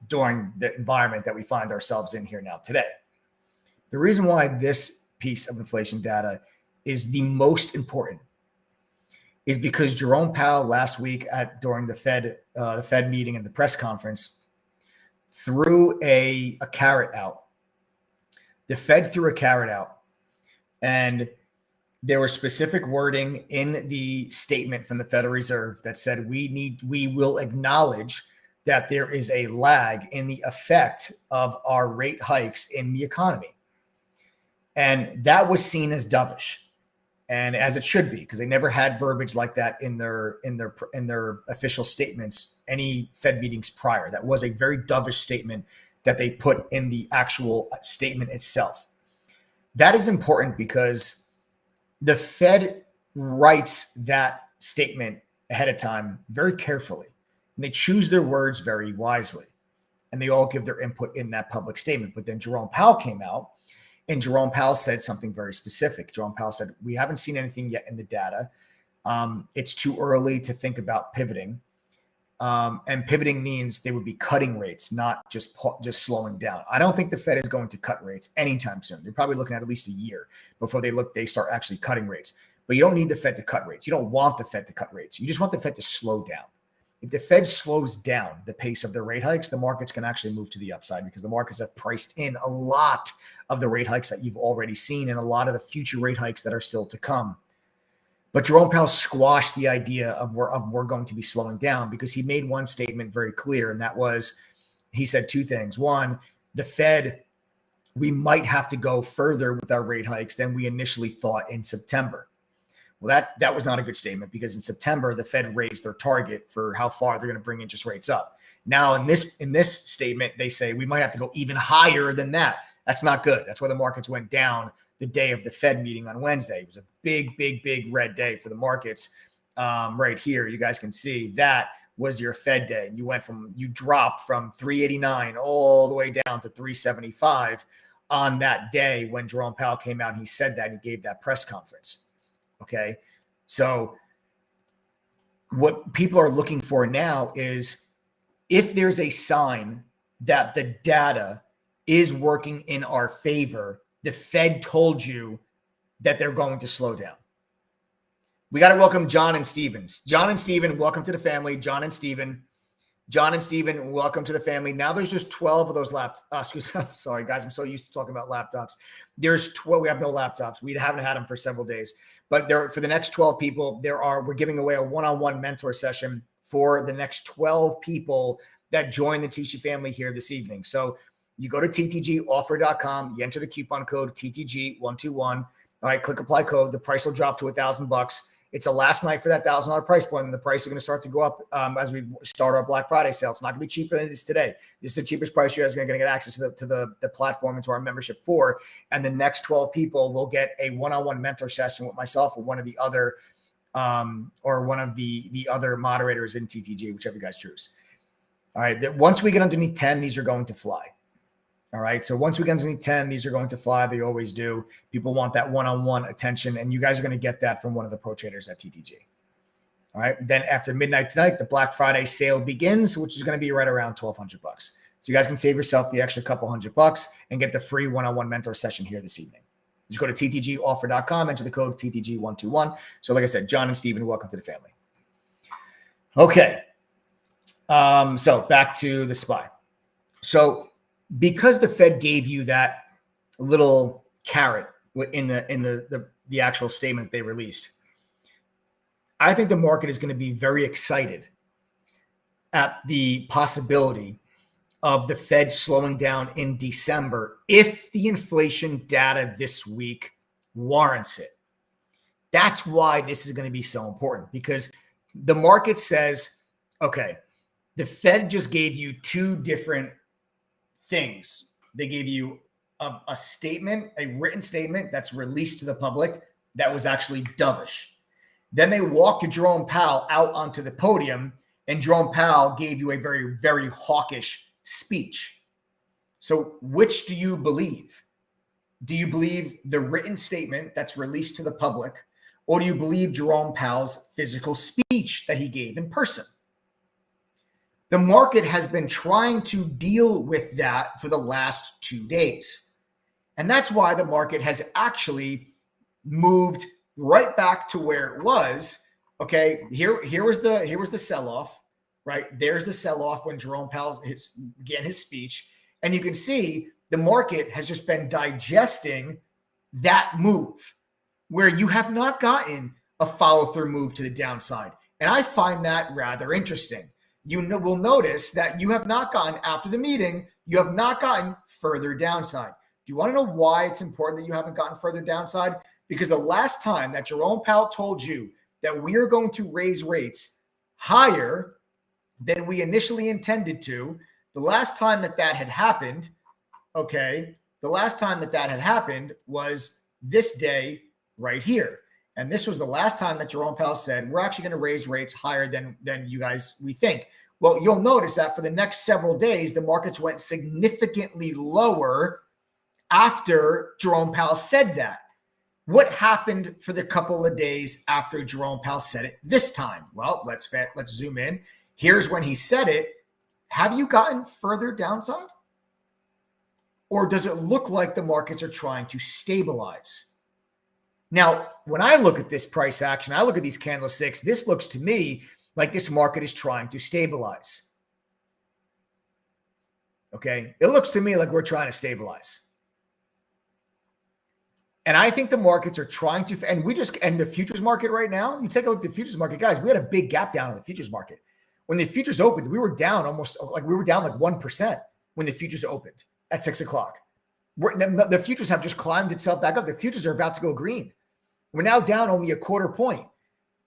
during the environment that we find ourselves in here now today. The reason why this piece of inflation data is the most important is because Jerome Powell last week during the Fed meeting and the press conference threw a carrot out. The Fed threw a carrot out, and there was specific wording in the statement from the Federal Reserve that said we will acknowledge that there is a lag in the effect of our rate hikes in the economy. And that was seen as dovish, and as it should be, because they never had verbiage like that in their official statements, any Fed meetings prior. That was a very dovish statement that they put in the actual statement itself. That is important because the Fed writes that statement ahead of time very carefully, and they choose their words very wisely, and they all give their input in that public statement. But then Jerome Powell came out, and Jerome Powell said something very specific. Jerome Powell said, we haven't seen anything yet in the data. It's too early to think about pivoting. And pivoting means they would be cutting rates, not just slowing down. I don't think the Fed is going to cut rates anytime soon. They're probably looking at least a year before they start actually cutting rates. But you don't need the Fed to cut rates. You don't want the Fed to cut rates. You just want the Fed to slow down. If the Fed slows down the pace of their rate hikes, the markets can actually move to the upside because the markets have priced in a lot of the rate hikes that you've already seen and a lot of the future rate hikes that are still to come. But Jerome Powell squashed the idea of we're going to be slowing down because he made one statement very clear, and that was, he said two things. One, the Fed, we might have to go further with our rate hikes than we initially thought in September. Well, that was not a good statement because in September, the Fed raised their target for how far they're going to bring interest rates up. Now, in this statement, they say we might have to go even higher than that. That's not good. That's why the markets went down the day of the Fed meeting on Wednesday. It was a big, big, big red day for the markets. Right here, you guys can see that was your Fed day. You dropped from 389 all the way down to 375 on that day when Jerome Powell came out and he said that, and he gave that press conference. Okay. So what people are looking for now is if there's a sign that the data is working in our favor, the Fed told you that they're going to slow down. We got to welcome John and Stevens. John and Steven, welcome to the family. John and Steven, welcome to the family. Now there's just 12 of those laptops. Excuse me. I'm sorry, guys. I'm so used to talking about laptops. There's 12. We have no laptops. We haven't had them for several days. But for the next 12 people, we're giving away a one-on-one mentor session for the next 12 people that join the TC family here this evening. So you go to ttgoffer.com, you enter the coupon code TTG121. All right, click apply code. The price will drop to $1,000. It's a last night for that $1,000 price point, and the price is going to start to go up as we start our Black Friday sale. It's not going to be cheaper than it is today. This is the cheapest price you guys are going to get access to the platform and to our membership for. And the next 12 people will get a one-on-one mentor session with myself or one of the other moderators in TTG, whichever you guys choose. All right. Once we get underneath 10, these are going to fly. All right. So once we get underneath 10, these are going to fly. They always do. People want that one-on-one attention, and you guys are going to get that from one of the pro traders at TTG. All right. Then after midnight tonight, the Black Friday sale begins, which is going to be right around $1,200. So you guys can save yourself the extra couple $100 and get the free one-on-one mentor session here this evening. Just go to ttgoffer.com, enter the code TTG121. So like I said, John and Steven, welcome to the family. Okay. So back to the SPY. So because the Fed gave you that little carrot in the actual statement they released, I think the market is going to be very excited at the possibility of the Fed slowing down in December if the inflation data this week warrants it. That's why this is going to be so important, because the market says, okay, the Fed just gave you two different things. They gave you a statement, a written statement that's released to the public that was actually dovish. Then they walked Jerome Powell out onto the podium, and Jerome Powell gave you a very, very hawkish speech. So which do you believe? Do you believe the written statement that's released to the public, or do you believe Jerome Powell's physical speech that he gave in person? The market has been trying to deal with that for the last 2 days. And that's why the market has actually moved right back to where it was. Okay, here was the sell-off, right? There's the sell-off when Jerome Powell began his speech. And you can see the market has just been digesting that move where you have not gotten a follow-through move to the downside. And I find that rather interesting. You will notice that you have not gotten, after the meeting, you have not gotten further downside. Do you want to know why it's important that you haven't gotten further downside? Because the last time that Jerome Powell told you that we are going to raise rates higher than we initially intended to, the last time that had happened, okay, the last time that had happened was this day right here. And this was the last time that Jerome Powell said, we're actually going to raise rates higher than you guys, we think. Well, you'll notice that for the next several days, the markets went significantly lower after Jerome Powell said that. What happened for the couple of days after Jerome Powell said it this time? Well, let's zoom in. Here's when he said it. Have you gotten further downside? Or does it look like the markets are trying to stabilize? Now, when I look at this price action, I look at these candlesticks, this looks to me like this market is trying to stabilize. Okay? It looks to me like we're trying to stabilize. And I think the markets are trying to, and the futures market right now, you take a look at the futures market, guys, we had a big gap down in the futures market. When the futures opened, we were down like 1% when the futures opened at 6 o'clock. The futures have just climbed itself back up. The futures are about to go green. We're now down only a quarter point,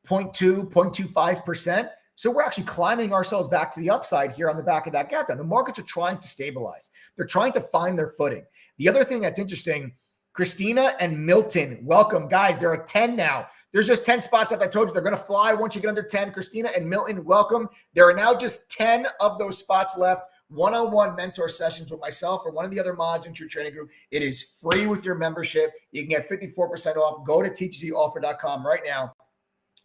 0.25%. So we're actually climbing ourselves back to the upside here on the back of that gap down. The markets are trying to stabilize. They're trying to find their footing. The other thing that's interesting, Christina and Milton, welcome. Guys, there are 10 now. There's just 10 spots up. I told you they're going to fly once you get under 10. Christina and Milton, welcome. There are now just 10 of those spots left. One-on-one mentor sessions with myself or one of the other mods in True Trading Group. It is free with your membership. You can get 54% off. Go to ttgoffer.com right now.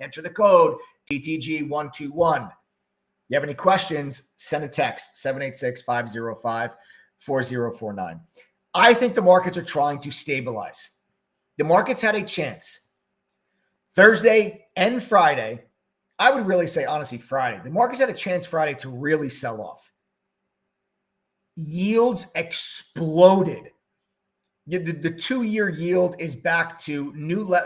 Enter the code TTG121. You have any questions, send a text, 786-505-4049. I think the markets are trying to stabilize. The markets had a chance. Thursday and Friday, I would really say, honestly, Friday. The markets had a chance Friday to really sell off. Yields exploded. The 2-year yield is back to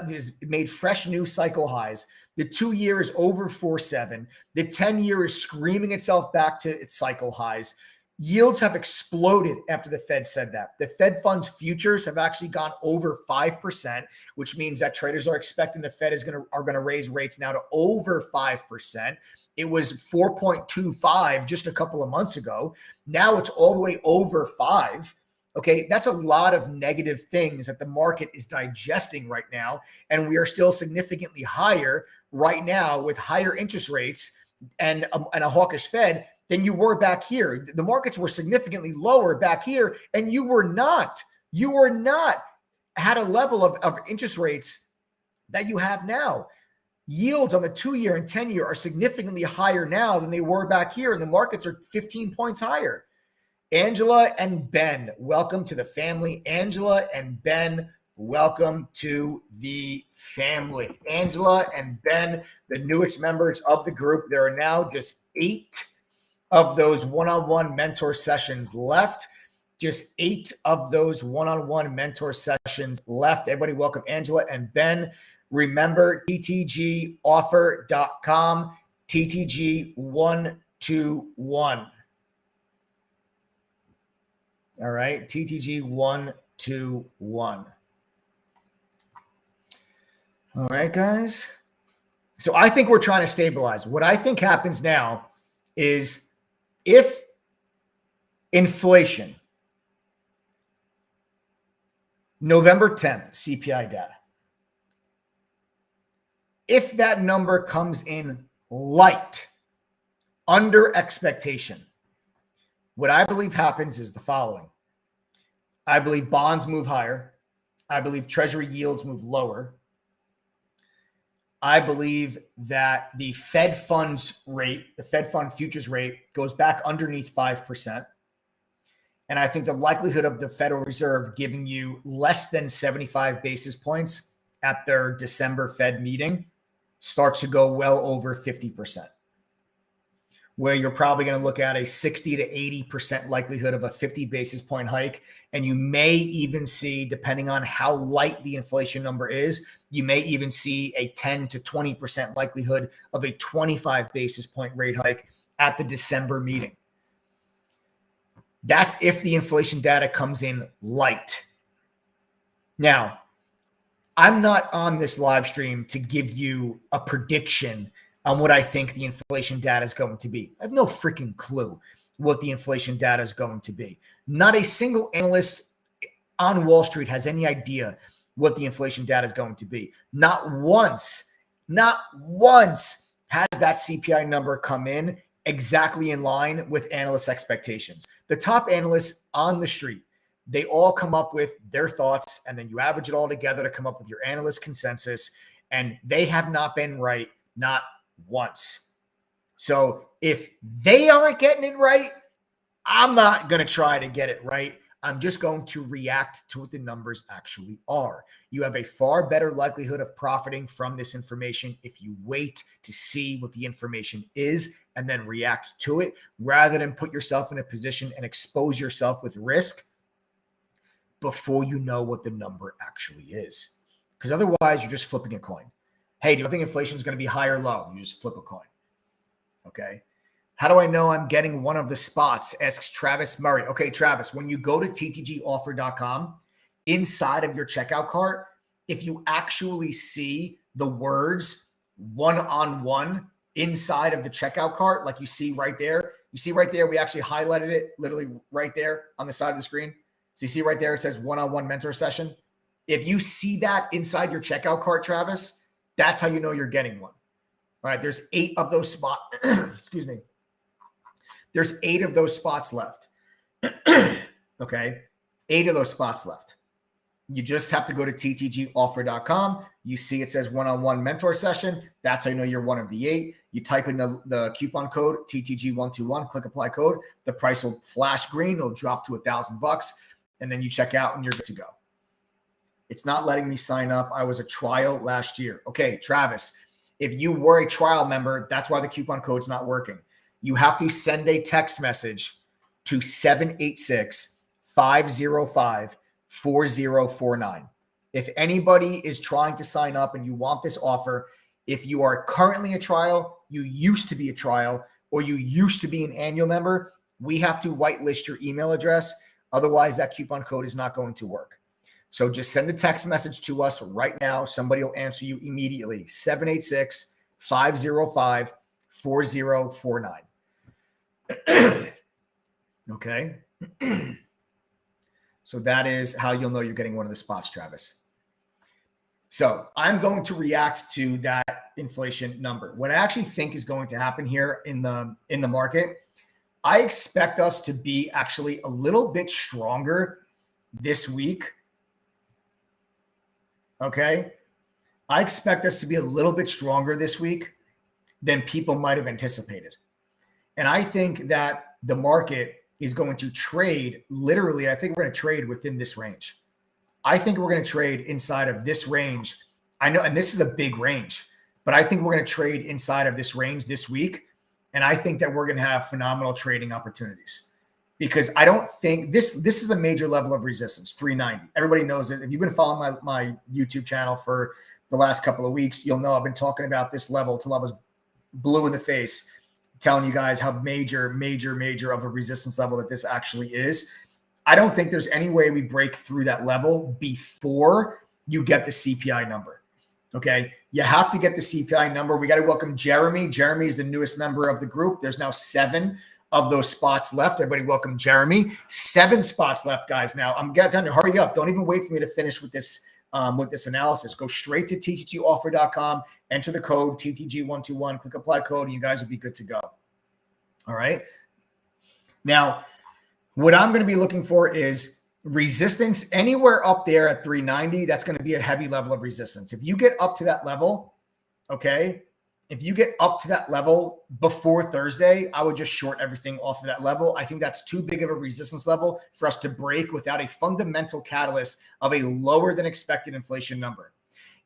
is made fresh new cycle highs. The 2-year is over 4.7. The 10-year is screaming itself back to its cycle highs. Yields have exploded after the Fed said that. The Fed funds futures have actually gone over 5%, which means that traders are expecting the Fed are going to raise rates now to over 5%. It was 4.25 just a couple of months ago. Now it's all the way over 5. Okay, that's a lot of negative things that the market is digesting right now. And we are still significantly higher right now with higher interest rates and a hawkish Fed than you were back here. The markets were significantly lower back here, and you were not had a level of interest rates that you have now. Yields on the 2-year and 10-year are significantly higher now than they were back here, and the markets are 15 points higher. Angela and Ben, welcome to the family. Angela and Ben, welcome to the family. Angela and Ben, the newest members of the group. There are now just 8 of those one-on-one mentor sessions left. Just 8 of those one-on-one mentor sessions left. Everybody, welcome Angela and Ben. Remember, ttgoffer.com, TTG121. All right, TTG121. All right, guys. So I think we're trying to stabilize. What I think happens now is if inflation, November 10th, CPI data, if that number comes in light, under expectation, what I believe happens is the following. I believe bonds move higher. I believe treasury yields move lower. I believe that the Fed funds rate, the Fed fund futures rate, goes back underneath 5%. And I think the likelihood of the Federal Reserve giving you less than 75 basis points at their December Fed meeting starts to go well over 50%, where you're probably going to look at a 60 to 80% likelihood of a 50 basis point hike. And you may even see, depending on how light the inflation number is, you may even see a 10 to 20% likelihood of a 25 basis point rate hike at the December meeting. That's if the inflation data comes in light. Now, I'm not on this live stream to give you a prediction on what I think the inflation data is going to be. I have no freaking clue what the inflation data is going to be. Not a single analyst on Wall Street has any idea what the inflation data is going to be. Not once has that CPI number come in exactly in line with analyst expectations. The top analysts on the street, they all come up with their thoughts, and then you average it all together to come up with your analyst consensus, and they have not been right, not once. So if they aren't getting it right, I'm not going to try to get it right. I'm just going to react to what the numbers actually are. You have a far better likelihood of profiting from this information if you wait to see what the information is and then react to it, rather than put yourself in a position and expose yourself with risk before you know what the number actually is. Because otherwise, you're just flipping a coin. Hey, do you think inflation is going to be high or low? You just flip a coin. Okay. How do I know I'm getting one of the spots? Asks Travis Murray. Okay, Travis, when you go to ttgoffer.com, inside of your checkout cart, if you actually see the words one-on-one inside of the checkout cart, like you see right there, we actually highlighted it literally right there on the side of the screen. So you see right there, it says one-on-one mentor session. If you see that inside your checkout cart, Travis, that's how you know you're getting one. All right, there's 8 of those spots. Excuse me. There's 8 of those spots left. Okay, 8 of those spots left. You just have to go to ttgoffer.com. You see it says one-on-one mentor session. That's how you know you're one of the 8. You type in the coupon code TTG121, click apply code. The price will flash green. It'll drop to $1,000, and then you check out and you're good to go. It's not letting me sign up. I was a trial last year. Okay, Travis, if you were a trial member, that's why the coupon code's not working. You have to send a text message to 786-505-4049. If anybody is trying to sign up and you want this offer, if you are currently a trial, you used to be a trial, or you used to be an annual member, we have to whitelist your email address. Otherwise, that coupon code is not going to work. So just send a text message to us right now. Somebody will answer you immediately. 786-505-4049. Okay. So that is how you'll know you're getting one of the spots, Travis. So I'm going to react to that inflation number. What I actually think is going to happen here in the market, I expect us to be actually a little bit stronger this week. Okay. I expect us to be a little bit stronger this week than people might have anticipated. And I think that the market is going to trade literally. I think we're going to trade within this range. I think we're going to trade inside of this range. I know, and this is a big range, but I think we're going to trade inside of this range this week. And I think that we're going to have phenomenal trading opportunities because I don't think this is a major level of resistance, 390. Everybody knows it. If you've been following my YouTube channel for the last couple of weeks, you'll know I've been talking about this level till I was blue in the face, telling you guys how major of a resistance level that this actually is. I don't think there's any way we break through that level before you get the CPI number. Okay. You have to get the CPI number. We got to welcome Jeremy. Jeremy is the newest member of the group. There's now 7 of those spots left. Everybody welcome Jeremy. 7 spots left, guys. Now I'm telling you, hurry up. Don't even wait for me to finish with this analysis. Go straight to ttgoffer.com, enter the code TTG121, click apply code, and you guys will be good to go. All right. Now, what I'm going to be looking for is resistance anywhere up there at 390. That's going to be a heavy level of resistance. If you get up to that level, okay, if you get up to that level before Thursday, I would just short everything off of that level. I think that's too big of a resistance level for us to break without a fundamental catalyst of a lower than expected inflation number.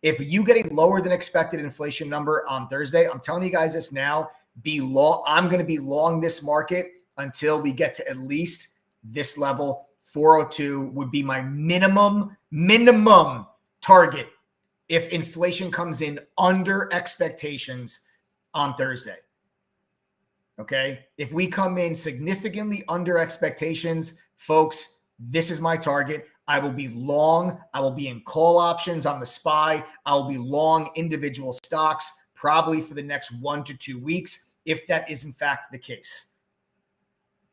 If you get a lower than expected inflation number on Thursday, I'm telling you guys this now, I'm going to be long this market until we get to at least this level. 402 would be my minimum target if inflation comes in under expectations on Thursday. Okay. If we come in significantly under expectations, folks, this is my target. I will be long. I will be in call options on the SPY. I will be long individual stocks probably for the next 1 to 2 weeks, if that is in fact the case.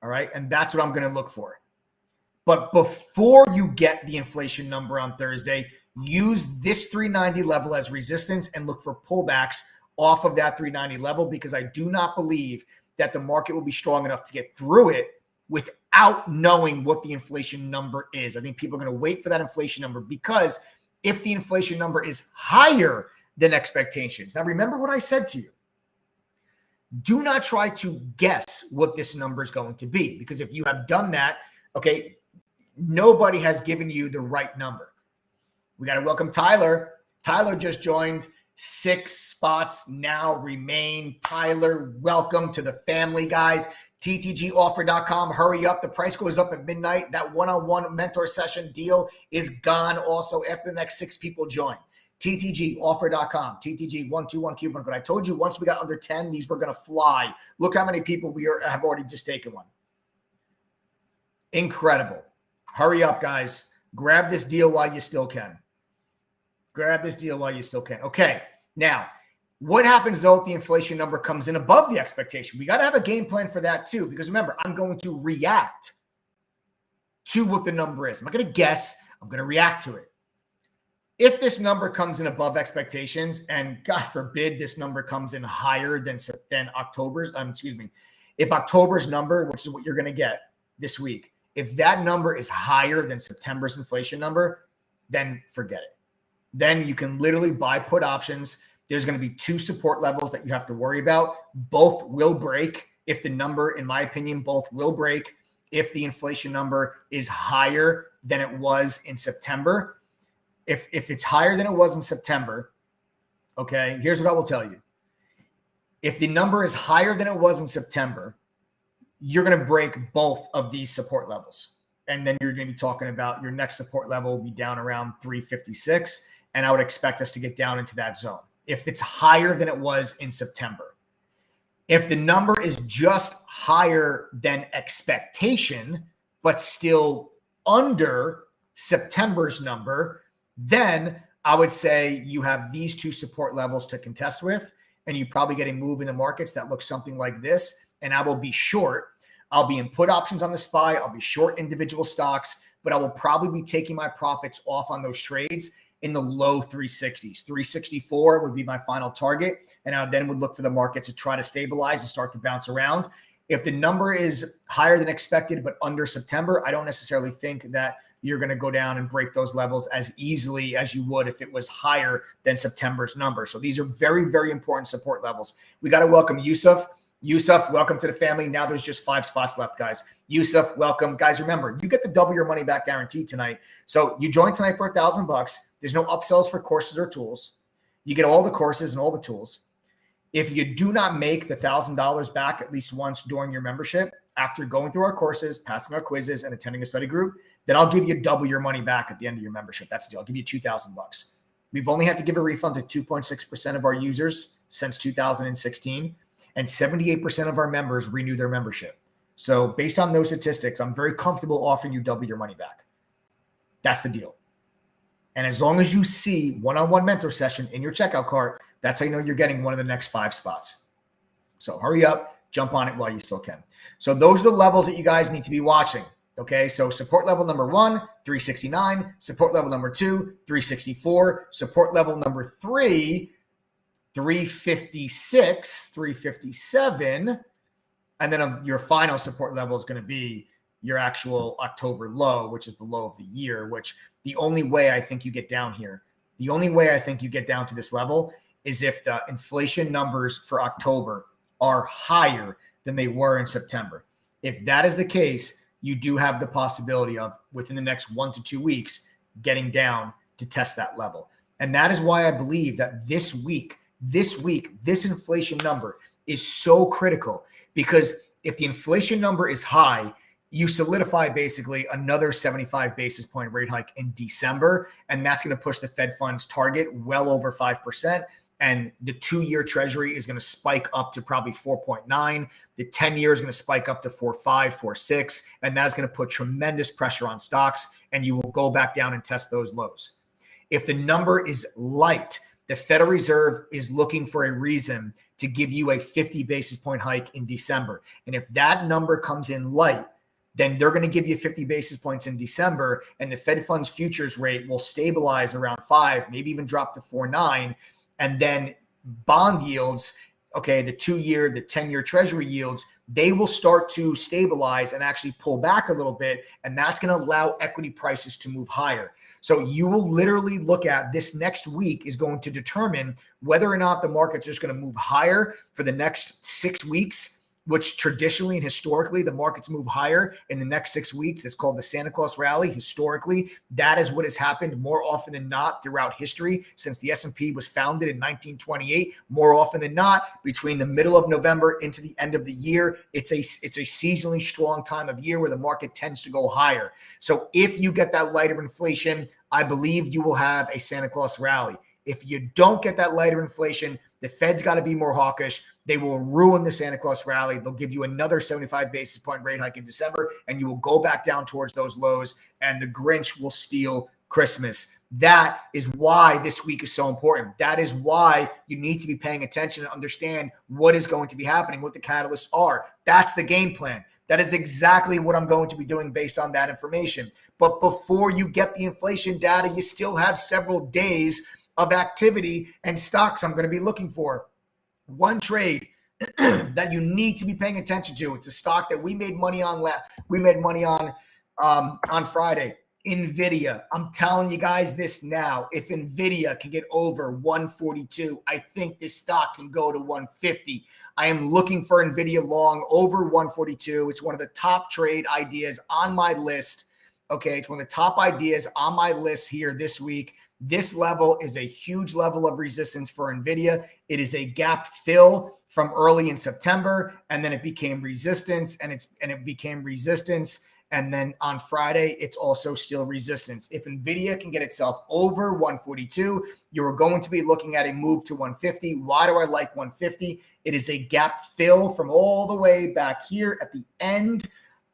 All right. And that's what I'm going to look for. But before you get the inflation number on Thursday, use this 390 level as resistance and look for pullbacks off of that 390 level, because I do not believe that the market will be strong enough to get through it without knowing what the inflation number is. I think people are going to wait for that inflation number, because if the inflation number is higher than expectations. Now, remember what I said to you. Do not try to guess what this number is going to be, because if you have done that, okay, nobody has given you the right number. We got to welcome Tyler. Tyler just joined. 6 spots now remain. Tyler, welcome to the family, guys. TTGoffer.com. Hurry up. The price goes up at midnight. That one-on-one mentor session deal is gone also after the next 6 people join. TTGoffer.com. TTG121 coupon code. I told you once we got under 10, these were going to fly. Look how many people have already just taken one. Incredible. Hurry up, guys. Grab this deal while you still can. Okay. Now, what happens though if the inflation number comes in above the expectation? We got to have a game plan for that too, because remember, I'm going to react to what the number is. I'm not going to guess. I'm going to react to it. If this number comes in above expectations, and God forbid this number comes in higher than October's, if October's number, which is what you're going to get this week, if that number is higher than September's inflation number, then forget it. Then you can literally buy put options. There's going to be 2 support levels that you have to worry about. Both will break. If the number, in my opinion, both will break if the inflation number is higher than it was in September. If it's higher than it was in September, okay, here's what I will tell you. If the number is higher than it was in September, you're going to break both of these support levels. And then you're going to be talking about your next support level will be down around 356. And I would expect us to get down into that zone if it's higher than it was in September. If the number is just higher than expectation, but still under September's number, then I would say you have these 2 support levels to contest with, and you probably get a move in the markets that looks something like this. And I will be short. I'll be in put options on the SPY. I'll be short individual stocks, but I will probably be taking my profits off on those trades in the low 360s. 364 would be my final target. And I then would look for the markets to try to stabilize and start to bounce around. If the number is higher than expected, but under September, I don't necessarily think that you're going to go down and break those levels as easily as you would if it was higher than September's number. So these are very, very important support levels. We got to welcome Yusuf. Yusuf, welcome to the family. Now there's just 5 spots left, guys. Yusuf, welcome. Guys, remember, you get the double your money back guarantee tonight. So you join tonight for $1,000. There's no upsells for courses or tools. You get all the courses and all the tools. If you do not make the $1,000 back at least once during your membership, after going through our courses, passing our quizzes, and attending a study group, then I'll give you double your money back at the end of your membership. That's the deal. I'll give you $2,000. We've only had to give a refund to 2.6% of our users since 2016, and 78% of our members renew their membership. So based on those statistics, I'm very comfortable offering you double your money back. That's the deal. And as long as you see one-on-one mentor session in your checkout cart, that's how you know you're getting one of the next 5 spots. So hurry up, jump on it while you still can. So those are the levels that you guys need to be watching. Okay, so support level number 1, 369. Support level number 2, 364. Support level number 3, 356, 357. And then your final support level is going to be your actual October low, which is the low of the year, which the only way I think you get down here, the only way I think you get down to this level is if the inflation numbers for October are higher than they were in September. If that is the case, you do have the possibility of within the next 1 to 2 weeks getting down to test that level. And that is why I believe that this week, this inflation number is so critical, because if the inflation number is high, you solidify basically another 75 basis point rate hike in December, and that's going to push the Fed funds target well over 5%. And the 2-year treasury is going to spike up to probably 4.9. The 10-year is going to spike up to 4.5, 4.6. And that is going to put tremendous pressure on stocks, and you will go back down and test those lows. If the number is light, the Federal Reserve is looking for a reason to give you a 50 basis point hike in December. And if that number comes in light, then they're going to give you 50 basis points in December, and the Fed funds futures rate will stabilize around 5, maybe even drop to 4.9. And then bond yields, okay, the 2-year, the 10-year treasury yields, they will start to stabilize and actually pull back a little bit. And that's going to allow equity prices to move higher. So you will literally look at this next week is going to determine whether or not the market's just going to move higher for the next 6 weeks, which traditionally and historically the markets move higher in the next 6 weeks. It's called the Santa Claus rally. Historically, that is what has happened more often than not throughout history since the S&P was founded in 1928. More often than not, between the middle of November into the end of the year, it's a seasonally strong time of year where the market tends to go higher. So if you get that lighter inflation, I believe you will have a Santa Claus rally. If you don't get that lighter inflation, the Fed's got to be more hawkish. They will ruin the Santa Claus rally. They'll give you another 75 basis point rate hike in December, and you will go back down towards those lows, and the Grinch will steal Christmas. That is why this week is so important. That is why you need to be paying attention and understand what is going to be happening, what the catalysts are. That's the game plan. That is exactly what I'm going to be doing based on that information. But before you get the inflation data, you still have several days of activity and stocks I'm going to be looking for. One trade that you need to be paying attention to. It's a stock that we made money on. On Friday. NVIDIA. I'm telling you guys this now. If NVIDIA can get over 142, I think this stock can go to 150. I am looking for NVIDIA long over 142. It's one of the top trade ideas on my list. Okay, it's one of the top ideas on my list here this week. This level is a huge level of resistance for NVIDIA. It is a gap fill from early in September, and then it became resistance, and it became resistance. And then on Friday, it's also still resistance. If NVIDIA can get itself over 142, you're going to be looking at a move to 150. Why do I like 150? It is a gap fill from all the way back here at the end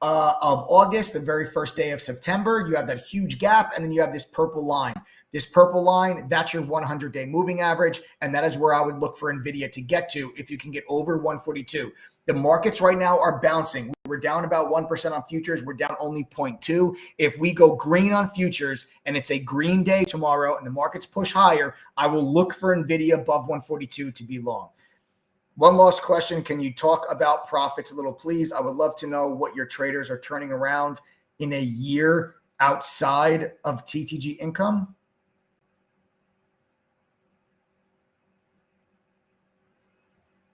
of August, the very first day of September. You have that huge gap, and then you have this purple line. This purple line, that's your 100-day moving average, and that is where I would look for NVIDIA to get to if you can get over 142. The markets right now are bouncing. We're down about 1% on futures. We're down only 0.2. If we go green on futures and it's a green day tomorrow and the markets push higher, I will look for NVIDIA above 142 to be long. One last question. Can you talk about profits a little, please? I would love to know what your traders are turning around in a year. outside of TTG income?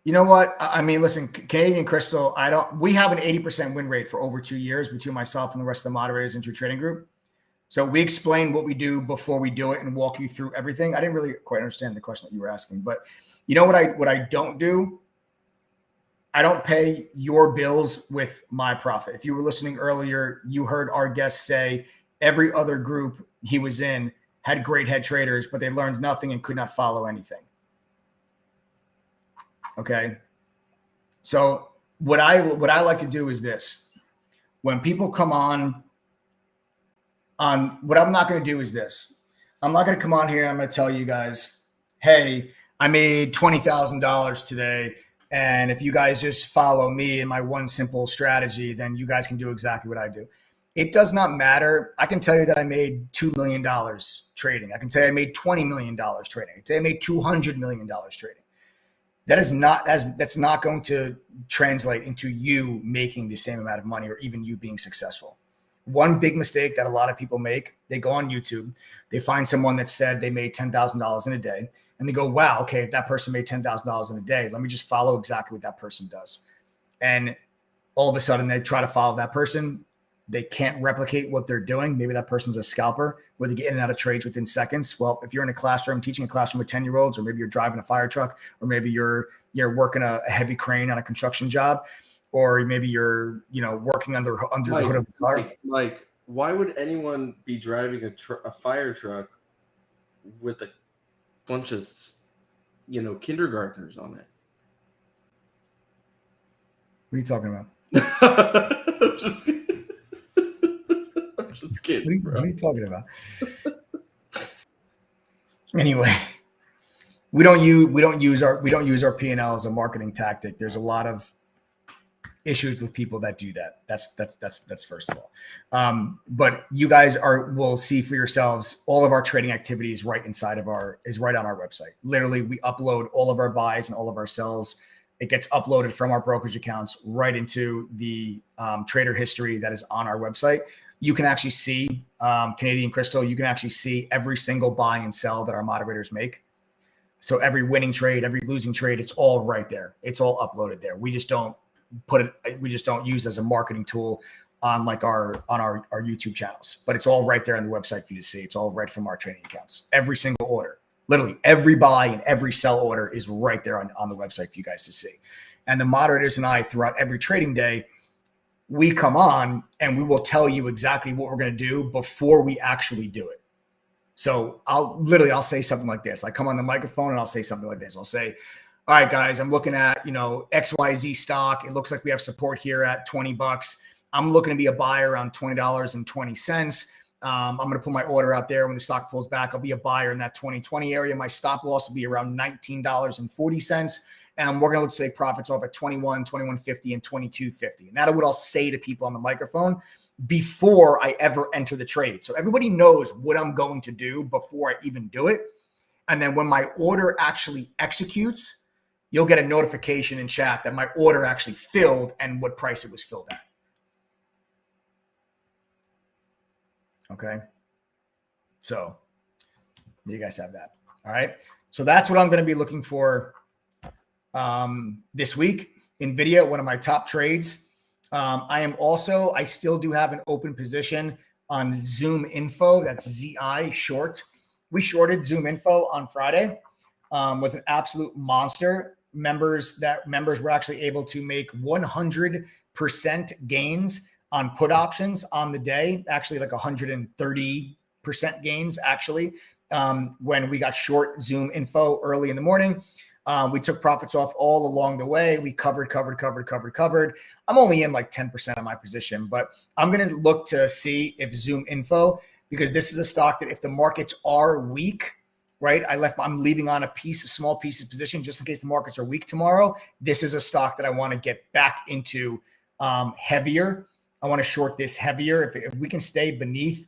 You know what? I mean, listen, Canadian Crystal, we have an 80% win rate for over 2 years between myself and the rest of the moderators in True Trading Group. So we explain what we do before we do it and walk you through everything. I didn't really quite understand the question that you were asking, but you know what I don't do? I don't pay your bills with my profit. If you were listening earlier, you heard our guest say every other group he was in had great head traders, but they learned nothing and could not follow anything. Okay. So what I like to do is this. When people come on, what I'm not going to do is this. I'm not going to come on here and I'm going to tell you guys, hey, I made $20,000 today. And if you guys just follow me and my one simple strategy, then you guys can do exactly what I do. It does not matter. I can tell you that I made $2 million trading. I can tell you I made $20 million trading. I can tell you I made $200 million trading. That's not going to translate into you making the same amount of money or even you being successful. One big mistake that a lot of people make, they go on YouTube, they find someone that said they made $10,000 in a day, and they go, wow, okay, if that person made $10,000 in a day, let me just follow exactly what that person does. And all of a sudden they try to follow that person. They can't replicate what they're doing. Maybe that person's a scalper where they get in and out of trades within seconds. Well, if you're in a classroom, teaching a classroom with 10-year-olds, or maybe you're driving a fire truck, or maybe you're working a heavy crane on a construction job, or maybe you're, working under the hood of the car. Mike, why would anyone be driving a fire truck with a bunch of, kindergartners on it? What are you talking about? I'm just kidding. What are you talking about? Anyway, we don't use our P&L as a marketing tactic. There's a lot of issues with people that do that. That's first of all. But you guys will see for yourselves all of our trading activities right on our website. Literally, we upload all of our buys and all of our sells. It gets uploaded from our brokerage accounts right into the trader history that is on our website. You can actually see Canadian Crystal. You can actually see every single buy and sell that our moderators make. So every winning trade, every losing trade, it's all right there. It's all uploaded there. We just don't use it as a marketing tool on our YouTube channels, but it's all right there on the website for you to see. It's all right from our trading accounts. Every single order, literally every buy and every sell order is right there on the website for you guys to see. And the moderators and I, throughout every trading day, we come on and we will tell you exactly what we're going to do before we actually do it. So I'll say something like this. I come on the microphone and I'll say something like this. I'll say, all right, guys, I'm looking at, XYZ stock. It looks like we have support here at $20. I'm looking to be a buyer around $20.20. I'm going to put my order out there. When the stock pulls back, I'll be a buyer in that 2020 area. My stop loss will be around $19.40. And we're going to look to take profits off at 21, 21.50, and 22.50. And that's what I'll say to people on the microphone before I ever enter the trade. So everybody knows what I'm going to do before I even do it. And then when my order actually executes, you'll get a notification in chat that my order actually filled and what price it was filled at. Okay. So you guys have that. All right. So that's what I'm going to be looking for this week. NVIDIA, one of my top trades. I still do have an open position on Zoom Info. That's ZI short. We shorted Zoom Info on Friday. Was an absolute monster. Members were actually able to make 100% gains on put options on the day. Actually, like 130% gains actually. When we got short Zoom Info early in the morning. We took profits off all along the way. We covered. I'm only in like 10% of my position, but I'm going to look to see if Zoom Info, because this is a stock that if the markets are weak, right? I'm leaving on a small piece of position just in case the markets are weak tomorrow. This is a stock that I want to get back into heavier. I want to short this heavier. If we can stay beneath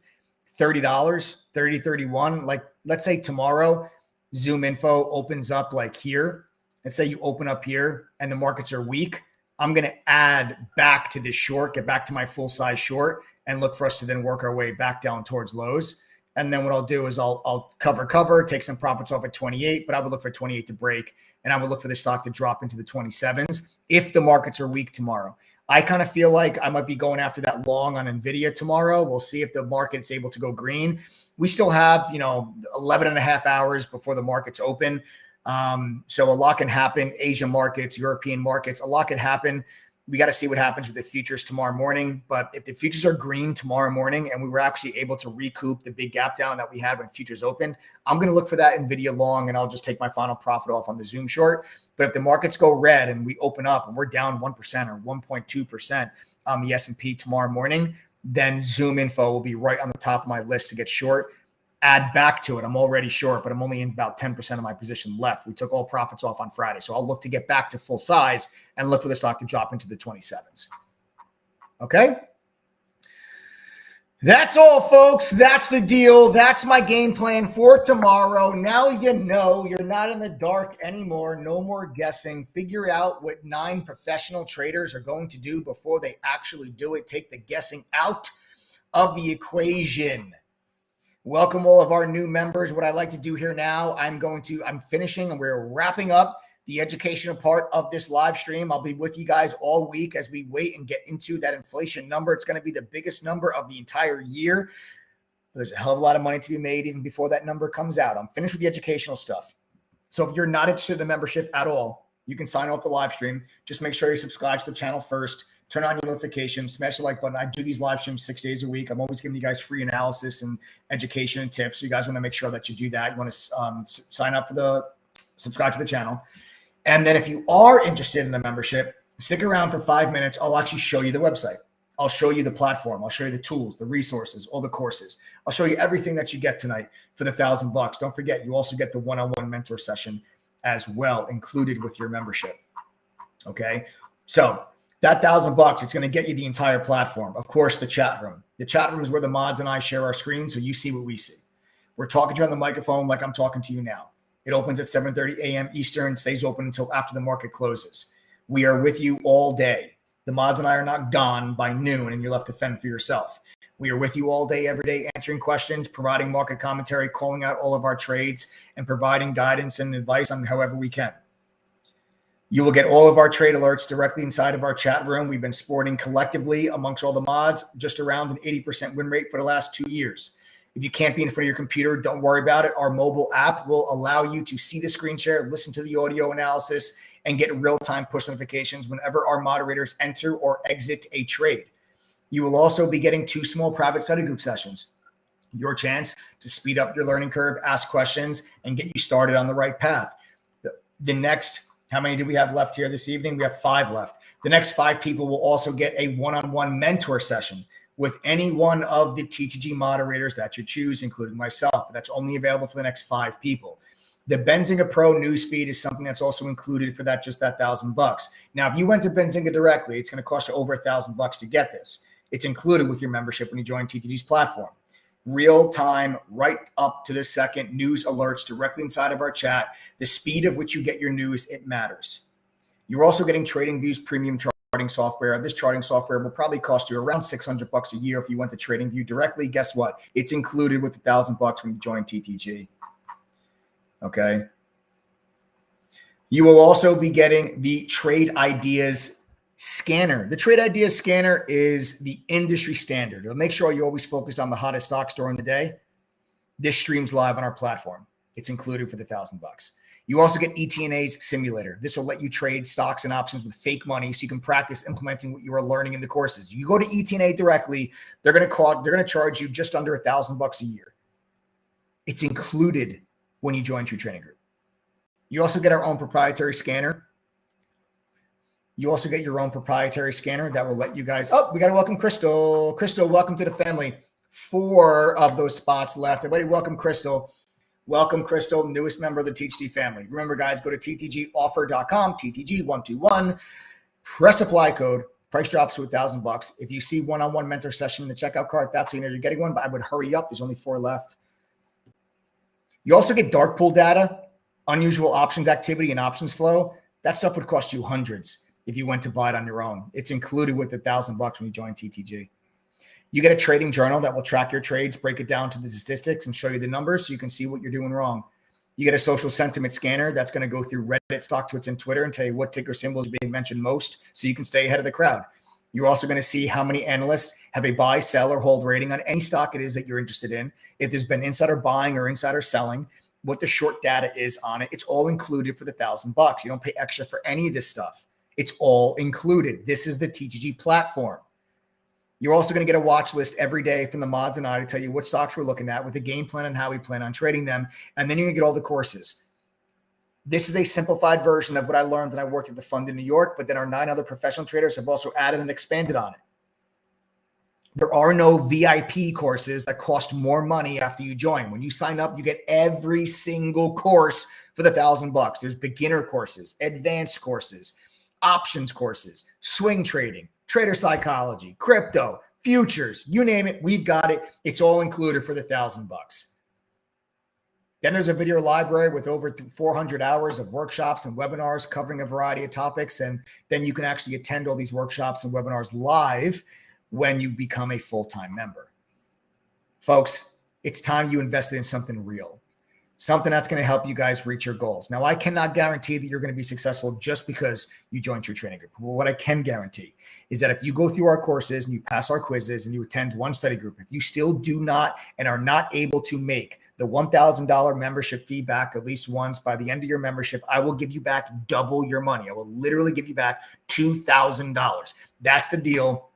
$30, 31, like let's say tomorrow, Zoom Info opens up like here. Let's say you open up here and the markets are weak. I'm going to add back to this short, get back to my full size short, and look for us to then work our way back down towards lows. And then what I'll do is I'll cover, take some profits off at 28, but I would look for 28 to break, and I would look for the stock to drop into the 27s if the markets are weak tomorrow. I kind of feel like I might be going after that long on NVIDIA tomorrow. We'll see if the market's able to go green. We still have, 11 and a half hours before the markets open. So a lot can happen. Asian markets, European markets, a lot can happen. We got to see what happens with the futures tomorrow morning. But if the futures are green tomorrow morning and we were actually able to recoup the big gap down that we had when futures opened, I'm going to look for that NVIDIA long, and I'll just take my final profit off on the Zoom short. But if the markets go red and we open up and we're down 1% or 1.2% on the S&P tomorrow morning, then Zoom info will be right on the top of my list to get short. Add back to it. I'm already short, but I'm only in about 10% of my position left. We took all profits off on Friday. So I'll look to get back to full size and look for the stock to drop into the 27s. Okay. That's all, folks. That's the deal. That's my game plan for tomorrow. Now you know you're not in the dark anymore. No more guessing. Figure out what 9 professional traders are going to do before they actually do it. Take the guessing out of the equation. Welcome all of our new members. What I like to do here now, I'm finishing and we're wrapping up the educational part of this live stream. I'll be with you guys all week as we wait and get into that inflation number. It's going to be the biggest number of the entire year. There's a hell of a lot of money to be made even before that number comes out. I'm finished with the educational stuff. So if you're not interested in the membership at all, you can sign off the live stream. Just make sure you subscribe to the channel first. Turn on your notifications, smash the like button. I do these live streams 6 days a week. I'm always giving you guys free analysis and education and tips. So you guys want to make sure that you do that. You want to sign up for subscribe to the channel. And then if you are interested in the membership, stick around for 5 minutes. I'll actually show you the website. I'll show you the platform. I'll show you the tools, the resources, all the courses. I'll show you everything that you get tonight for the $1,000. Don't forget, you also get the one-on-one mentor session as well, included with your membership. Okay. So that $1,000, it's going to get you the entire platform. Of course, the chat room. The chat room is where the mods and I share our screen, so you see what we see. We're talking to you on the microphone like I'm talking to you now. It opens at 7:30 a.m. Eastern, stays open until after the market closes. We are with you all day. The mods and I are not gone by noon, and you're left to fend for yourself. We are with you all day, every day, answering questions, providing market commentary, calling out all of our trades, and providing guidance and advice on however we can. You will get all of our trade alerts directly inside of our chat room. We've been sporting collectively amongst all the mods just around an 80% win rate for the last 2 years. If you can't be in front of your computer, don't worry about it. Our mobile app will allow you to see the screen share, listen to the audio analysis, and get real-time push notifications whenever our moderators enter or exit a trade. You will also be getting 2 small private study group sessions. Your chance to speed up your learning curve, ask questions, and get you started on the right path. The next, how many do we have left here this evening? We have 5 left. The next 5 people will also get a one-on-one mentor session with any one of the TTG moderators that you choose, including myself. That's only available for the next 5 people. The Benzinga Pro newsfeed is something that's also included for that $1,000. Now, if you went to Benzinga directly, it's going to cost you over $1,000 to get this. It's included with your membership when you join TTG's platform. Real time, right up to the second news alerts directly inside of our chat. The speed of which you get your news, it matters. You're also getting TradingView's premium charting software. This charting software will probably cost you around $600 a year if you went to TradingView directly. Guess what? It's included with the $1,000 when you join TTG. Okay. You will also be getting the Trade Ideas Scanner. The Trade Ideas Scanner is the industry standard. It'll make sure you're always focused on the hottest stocks during the day. This streams live on our platform. It's included for the $1,000. You also get ETNA's simulator. This will let you trade stocks and options with fake money so you can practice implementing what you are learning in the courses. You go to ETNA directly, they're going to charge you just under $1,000 a year. It's included when you join True Trading Group. You also get our own proprietary scanner. You also get your own proprietary scanner that will let you guys. Oh, we got to welcome Crystal. Crystal, welcome to the family. 4 of those spots left. Everybody, welcome Crystal. Welcome Crystal, newest member of the TTG family. Remember, guys, go to ttgoffer.com, TTG121. Press apply code. Price drops to $1,000. If you see one-on-one mentor session in the checkout cart, that's how you know you're getting one. But I would hurry up. There's only 4 left. You also get dark pool data, unusual options activity, and options flow. That stuff would cost you hundreds. if you went to buy it on your own. It's included with the $1,000 when you join TTG. You get a trading journal that will track your trades, break it down to the statistics, and show you the numbers so you can see what you're doing wrong. You get a social sentiment scanner that's going to go through Reddit, StockTwits, and Twitter and tell you what ticker symbols are being mentioned most so you can stay ahead of the crowd. You're also going to see how many analysts have a buy, sell, or hold rating on any stock it is that you're interested in. If there's been insider buying or insider selling, what the short data is on it. It's all included for the $1,000. You don't pay extra for any of this stuff. It's all included. This is the TTG platform. You're also going to get a watch list every day from the mods and I to tell you what stocks we're looking at with a game plan and how we plan on trading them. And then you're going to get all the courses. This is a simplified version of what I learned when I worked at the fund in New York, but then our 9 other professional traders have also added and expanded on it. There are no VIP courses that cost more money after you join. When you sign up, you get every single course for the $1,000. There's beginner courses, advanced courses, options courses, swing trading, trader psychology, crypto, futures, you name it, we've got it. It's all included for the $1,000. Then there's a video library with over 400 hours of workshops and webinars covering a variety of topics. And then you can actually attend all these workshops and webinars live when you become a full-time member. Folks, it's time you invested in something real, something that's going to help you guys reach your goals. Now, I cannot guarantee that you're going to be successful just because you joined True Trading Group. But what I can guarantee is that if you go through our courses and you pass our quizzes and you attend one study group, if you still do not and are not able to make the $1,000 membership fee back at least once by the end of your membership, I will give you back double your money. I will literally give you back $2,000. That's the deal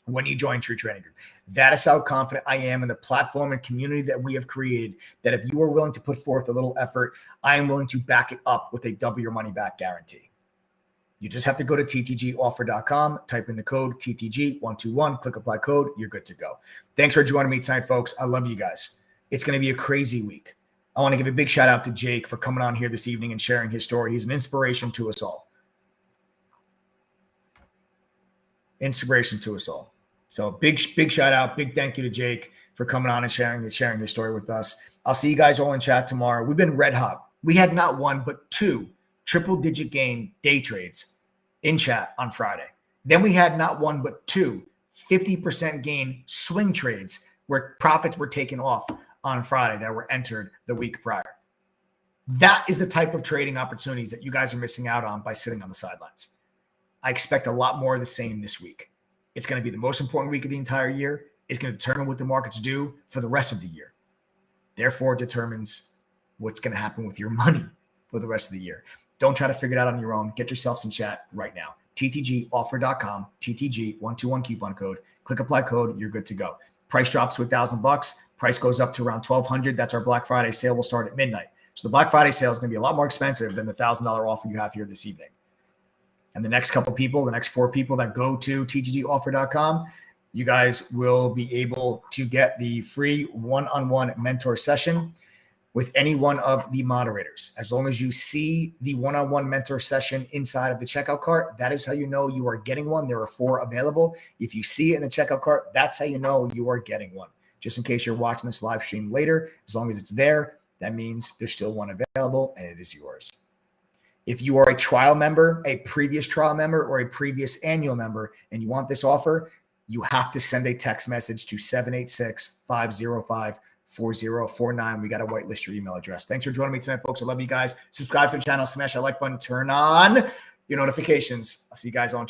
when you join True Trading Group. That is how confident I am in the platform and community that we have created, that if you are willing to put forth a little effort, I am willing to back it up with a double your money back guarantee. You just have to go to ttgoffer.com, type in the code TTG121, click apply code, you're good to go. Thanks for joining me tonight, folks. I love you guys. It's going to be a crazy week. I want to give a big shout out to Jake for coming on here this evening and sharing his story. He's an inspiration to us all. Inspiration to us all. So big shout out, big thank you to Jake for coming on and sharing this story with us. I'll see you guys all in chat tomorrow. We've been red hot. We had not one, but 2 triple-digit gain day trades in chat on Friday. Then we had not one, but 2 50% gain swing trades where profits were taken off on Friday that were entered the week prior. That is the type of trading opportunities that you guys are missing out on by sitting on the sidelines. I expect a lot more of the same this week. It's going to be the most important week of the entire year. It's going to determine what the markets do for the rest of the year. Therefore, it determines what's going to happen with your money for the rest of the year. Don't try to figure it out on your own. Get yourself some chat right now. ttgoffer.com, TTG121 coupon code. Click apply code. You're good to go. Price drops to $1,000. Price goes up to around $1,200. That's our Black Friday sale. Will start at midnight. So the Black Friday sale is going to be a lot more expensive than the $1,000 offer you have here this evening. And the next couple people, the next 4 people that go to ttgoffer.com, you guys will be able to get the free one-on-one mentor session with any one of the moderators. As long as you see the one-on-one mentor session inside of the checkout cart, that is how you know you are getting one. There are 4 available. If you see it in the checkout cart, that's how you know you are getting one. Just in case you're watching this live stream later, as long as it's there, that means there's still one available and it is yours. If you are a trial member, a previous trial member, or a previous annual member, and you want this offer, you have to send a text message to 786-505-4049. We got to whitelist your email address. Thanks for joining me tonight, folks. I love you guys. Subscribe to the channel, smash that like button, turn on your notifications. I'll see you guys on